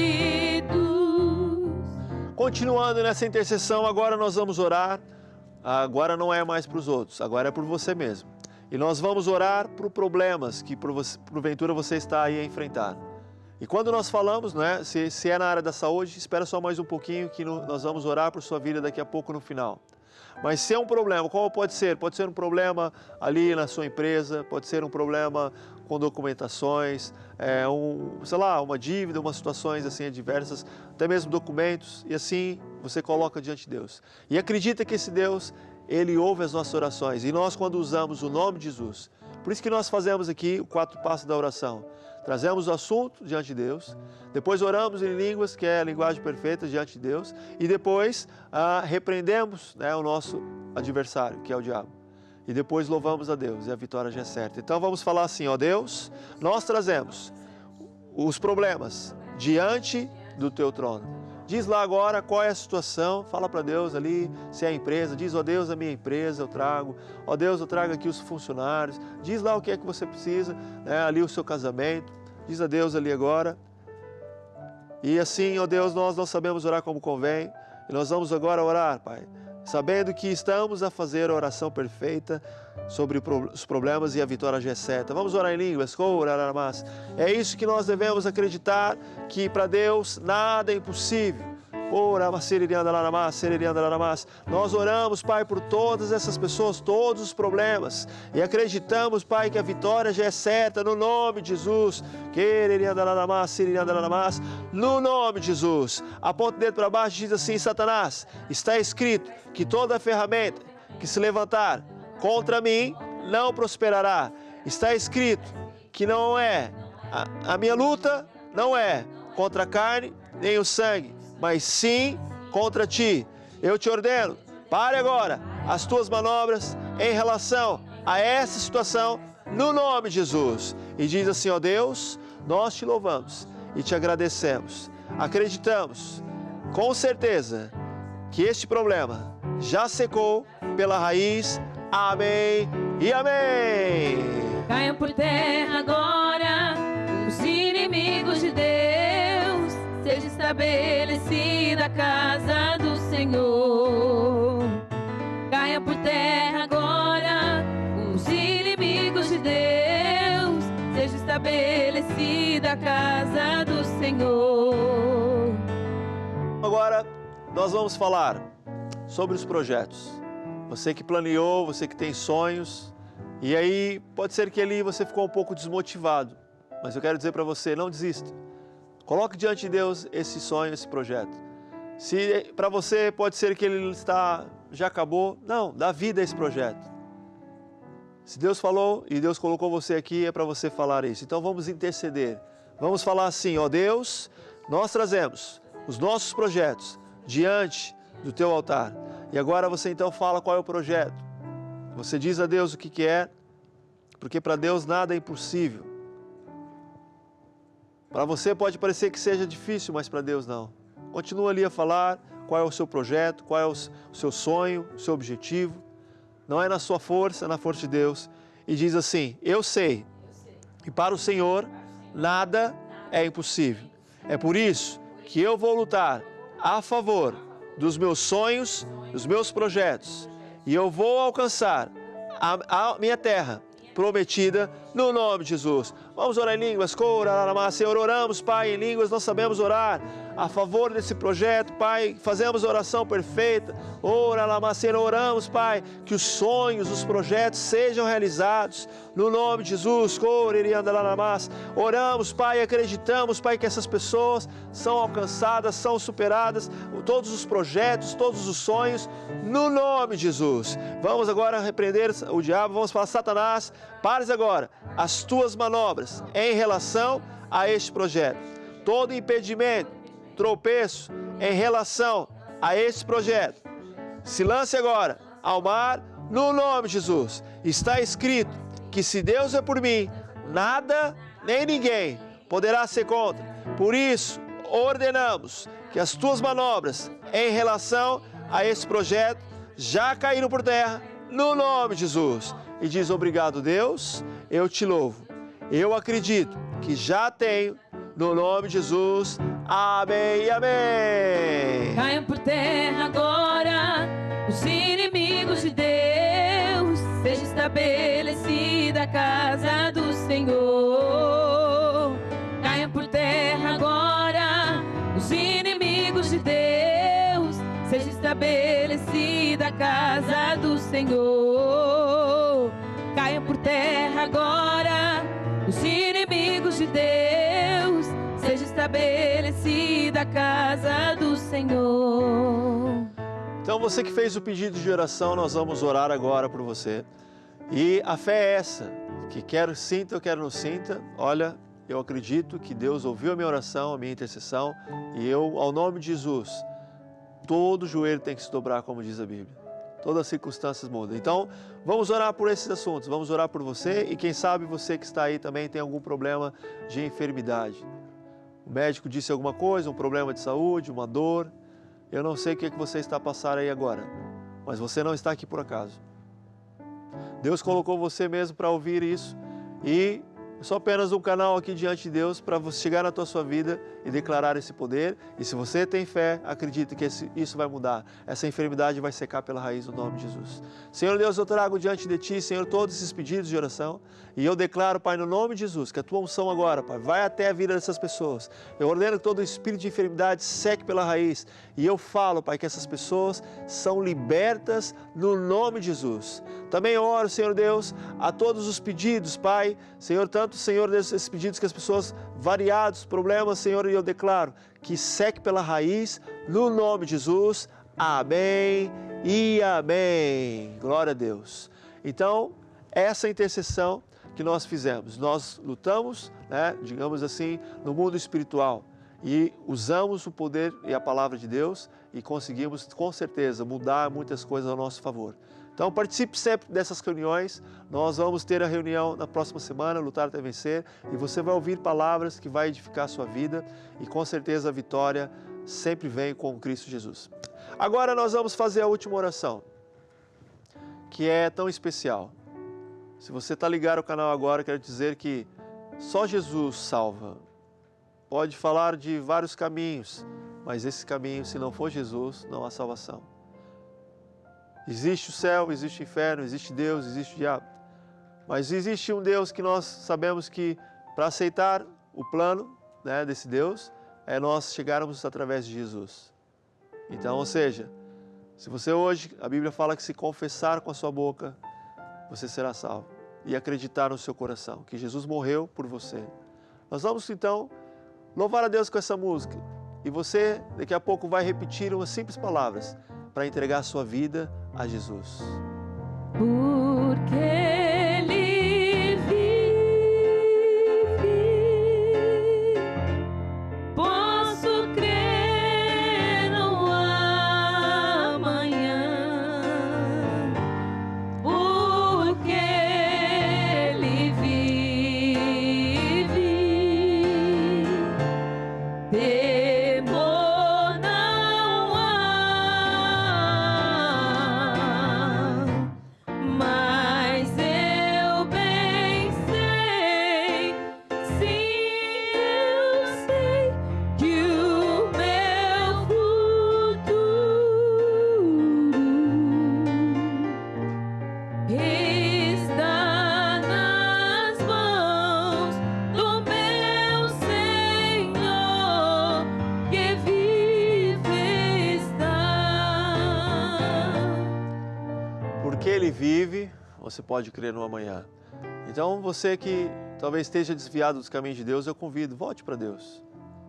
Continuando nessa intercessão, agora nós vamos orar. Agora não é mais para os outros, agora é por você mesmo. E nós vamos orar por problemas que porventura você está aí a enfrentar. E quando nós falamos, né, se é na área da saúde, espera só mais um pouquinho que nós vamos orar por sua vida daqui a pouco no final. Mas se é um problema, qual pode ser? Pode ser um problema ali na sua empresa, pode ser um problema com documentações, uma dívida, umas situações assim adversas, até mesmo documentos, e assim você coloca diante de Deus. E acredita que esse Deus, Ele ouve as nossas orações. E nós, quando usamos o nome de Jesus, por isso que nós fazemos aqui o 4 passos da oração. Trazemos o assunto diante de Deus, depois oramos em línguas, que é a linguagem perfeita diante de Deus, e depois repreendemos, né, o nosso adversário, que é o diabo. E depois louvamos a Deus e a vitória já é certa. Então vamos falar assim: ó Deus, nós trazemos os problemas diante do teu trono. Diz lá agora qual é a situação, fala para Deus ali, se é a empresa, diz: ó Deus, a minha empresa eu trago, ó Deus, eu trago aqui os funcionários, diz lá o que é que você precisa, né, ali o seu casamento, diz a Deus ali agora. E assim, ó Deus, nós não sabemos orar como convém, e nós vamos agora orar, Pai, sabendo que estamos a fazer a oração perfeita sobre os problemas e a vitória já é certa. Vamos orar em línguas. É isso que nós devemos acreditar, que para Deus nada é impossível. Nós oramos, Pai, por todas essas pessoas, todos os problemas, e acreditamos, Pai, que a vitória já é certa no nome de Jesus. No nome de Jesus. Aponta o dedo para baixo e diz assim: Satanás, está escrito que toda ferramenta que se levantar contra mim não prosperará. Está escrito que não é a minha luta, não é contra a carne nem o sangue, mas sim contra ti. Eu te ordeno, pare agora as tuas manobras em relação a essa situação, no nome de Jesus. E diz assim: ó Deus, nós te louvamos e te agradecemos. Acreditamos, com certeza, que este problema já secou pela raiz. Amém e amém. Caiam por terra agora os inimigos de Deus. Seja estabelecida a casa do Senhor. Caia por terra agora os inimigos de Deus. Seja estabelecida a casa do Senhor. Agora nós vamos falar sobre os projetos. Você que planeou, você que tem sonhos, e aí pode ser que ali você ficou um pouco desmotivado, mas eu quero dizer para você, não desista. Coloque diante de Deus esse sonho, esse projeto. Se para você pode ser que ele já acabou, não, dá vida a esse projeto. Se Deus falou e Deus colocou você aqui, é para você falar isso. Então vamos interceder. Vamos falar assim: ó Deus, nós trazemos os nossos projetos diante do teu altar. E agora você então fala qual é o projeto. Você diz a Deus o que é, porque para Deus nada é impossível. Para você pode parecer que seja difícil, mas para Deus não. Continua ali a falar qual é o seu projeto, qual é o seu sonho, o seu objetivo. Não é na sua força, é na força de Deus. E diz assim: eu sei que para o Senhor nada é impossível. É por isso que eu vou lutar a favor dos meus sonhos, dos meus projetos, e eu vou alcançar a minha terra prometida no nome de Jesus. Vamos orar em línguas. Senhor, oramos, Pai, em línguas. Nós sabemos orar a favor desse projeto, Pai. Fazemos oração perfeita. Senhor, oramos, Pai, que os sonhos, os projetos sejam realizados no nome de Jesus. Oramos, Pai, acreditamos, Pai, que essas pessoas são alcançadas, são superadas, todos os projetos, todos os sonhos, no nome de Jesus. Vamos agora repreender o diabo. Vamos falar: Satanás, pares agora as tuas manobras em relação a este projeto. Todo impedimento, tropeço em relação a este projeto, se lance agora ao mar no nome de Jesus. Está escrito que se Deus é por mim, nada nem ninguém poderá ser contra. Por isso, ordenamos que as tuas manobras em relação a esse projeto já caíram por terra no nome de Jesus. E diz: obrigado, Deus, eu te louvo. Eu acredito que já tenho, no nome de Jesus. Amém e amém. Caiam por terra agora os inimigos de Deus. Seja estabelecida a casa do Senhor. Caiam por terra agora os inimigos de Deus. Seja estabelecida a casa do Senhor. Caiam por terra agora os inimigos de Deus. Seja estabelecida a casa do Senhor. Então, você que fez o pedido de oração, nós vamos orar agora por você. E a fé é essa, que quero sinta ou quero não sinta. Olha, eu acredito que Deus ouviu a minha oração, a minha intercessão, e eu, ao nome de Jesus, todo joelho tem que se dobrar, como diz a Bíblia. Todas as circunstâncias mudam. Então, vamos orar por esses assuntos, vamos orar por você, e quem sabe você que está aí também tem algum problema de enfermidade. O médico disse alguma coisa, um problema de saúde, uma dor. Eu não sei o que você está passando aí agora, mas você não está aqui por acaso. Deus colocou você mesmo para ouvir isso, e eu sou apenas um canal aqui diante de Deus para você chegar na sua vida e declarar esse poder. E se você tem fé, acredite que isso vai mudar. Essa enfermidade vai secar pela raiz no nome de Jesus. Senhor Deus, eu trago diante de Ti, Senhor, todos esses pedidos de oração. E eu declaro, Pai, no nome de Jesus, que a Tua unção agora, Pai, vai até a vida dessas pessoas. Eu ordeno que todo espírito de enfermidade seque pela raiz. E eu falo, Pai, que essas pessoas são libertas no nome de Jesus. Também oro, Senhor Deus, a todos os pedidos, Pai, Senhor, tanto, Senhor, desses pedidos que as pessoas, variados problemas, Senhor, e eu declaro que seque pela raiz, no nome de Jesus. Amém e amém. Glória a Deus. Então, essa intercessão que nós fizemos, nós lutamos, digamos assim, no mundo espiritual, e usamos o poder e a palavra de Deus e conseguimos, com certeza, mudar muitas coisas ao nosso favor. Então, participe sempre dessas reuniões. Nós vamos ter a reunião na próxima semana, Lutar até Vencer, e você vai ouvir palavras que vai edificar a sua vida, e com certeza a vitória sempre vem com Cristo Jesus. Agora nós vamos fazer a última oração, que é tão especial. Se você está ligado ao canal agora, quero dizer que só Jesus salva. Pode falar de vários caminhos, mas esse caminho, se não for Jesus, não há salvação. Existe o céu, existe o inferno, existe Deus, existe o diabo. Mas existe um Deus que nós sabemos que, para aceitar o plano desse Deus, é nós chegarmos através de Jesus. Então, ou seja, se você hoje, a Bíblia fala que se confessar com a sua boca, você será salvo. E acreditar no seu coração que Jesus morreu por você. Nós vamos então louvar a Deus com essa música. E você, daqui a pouco, vai repetir umas simples palavras para entregar a sua vida a Jesus. Porque Ele vive, posso crer no amanhã. Porque Ele vive, temor não há, mas porque Ele vive, você pode crer no amanhã. Então, você que talvez esteja desviado dos caminhos de Deus, eu convido, volte para Deus.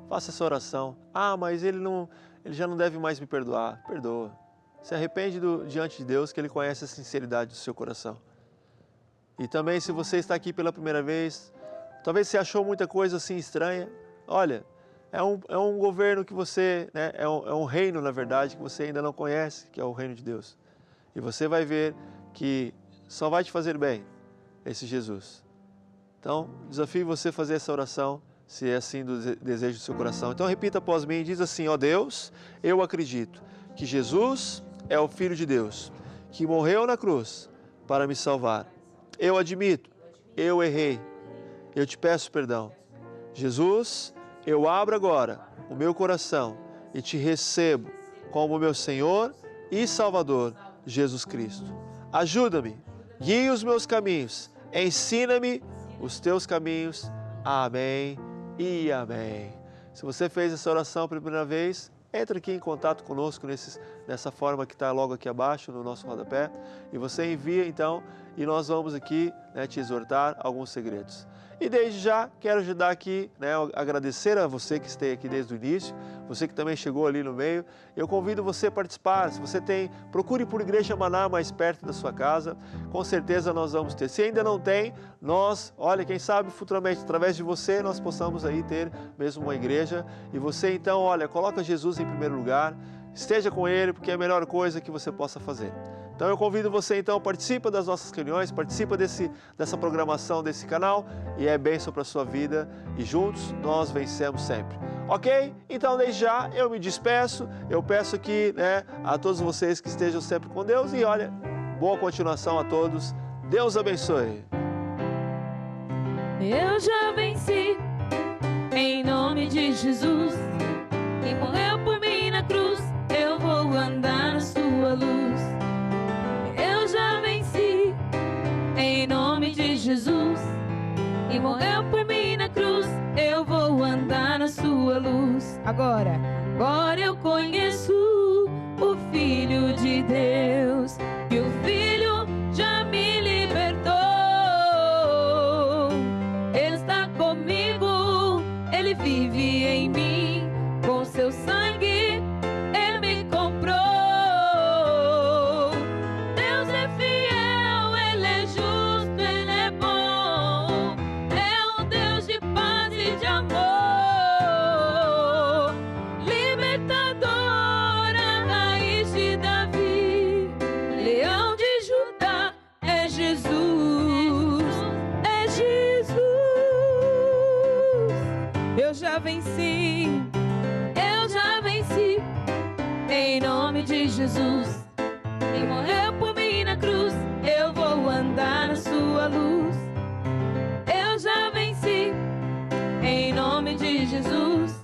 Faça essa oração. Ah, mas ele já não deve mais me perdoar. Perdoa. Se arrepende diante de Deus, que Ele conhece a sinceridade do seu coração. E também, se você está aqui pela primeira vez, talvez você achou muita coisa assim estranha. Olha, é um governo que você, né, é um reino, na verdade, que você ainda não conhece, que é o reino de Deus. E você vai ver que só vai te fazer bem esse Jesus. Então, desafio você a fazer essa oração, se é assim do desejo do seu coração. Então, repita após mim, diz assim: ó Deus, eu acredito que Jesus é o Filho de Deus, que morreu na cruz para me salvar. Eu admito, eu errei, eu te peço perdão. Jesus, eu abro agora o meu coração e te recebo como meu Senhor e Salvador, Jesus Cristo. Ajuda-me, guie os meus caminhos, ensina-me os teus caminhos. Amém e amém. Se você fez essa oração pela primeira vez, entre aqui em contato conosco nessa forma que está logo aqui abaixo no nosso rodapé, e você envia então, e nós vamos aqui, né, te exortar alguns segredos. E desde já quero ajudar aqui, né, agradecer a você que esteve aqui desde o início, você que também chegou ali no meio. Eu convido você a participar. Se você procure por Igreja Maná mais perto da sua casa, com certeza nós vamos ter. Se ainda não tem, olha, quem sabe futuramente, através de você, nós possamos aí ter mesmo uma igreja. E você então, olha, coloca Jesus em primeiro lugar, esteja com Ele, porque é a melhor coisa que você possa fazer. Então eu convido você então, participa das nossas reuniões, participa dessa programação desse canal, e é bênção para a sua vida, e juntos nós vencemos sempre. Ok? Então desde já eu me despeço, eu peço aqui, né, a todos vocês que estejam sempre com Deus, e olha, boa continuação a todos, Deus abençoe. Eu já venci, em nome de Jesus, que morreu por mim na cruz, eu vou andar na sua luz. Eu já venci, em nome de Jesus, e morreu por mim na cruz, eu vou andar na sua luz. Agora eu conheço o Filho de Deus, e o Filho já me libertou. Ele está comigo, Ele vive em mim, com seu sangue Ele me comprou. Deus é fiel, Ele é justo, Ele é bom, é um Deus de paz e de amor, libertador, a raiz de Davi, leão de Judá, é Jesus, é Jesus. Eu já venci, em nome de Jesus, e morreu por mim na cruz, eu vou andar na sua luz. Eu já venci, em nome de Jesus,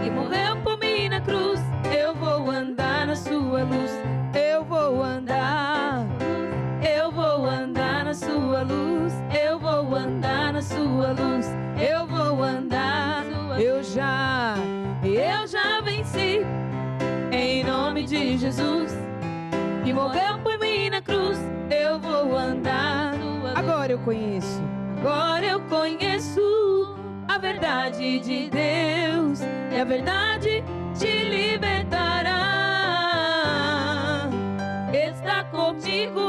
e morreu por mim na cruz, eu vou andar na sua luz. Eu vou andar na sua luz, eu vou andar na sua luz, eu vou andar, eu já venci, em nome de Jesus, que morreu por mim na cruz, eu vou andar. Agora eu conheço a verdade de Deus, e a verdade te libertará. Está comigo,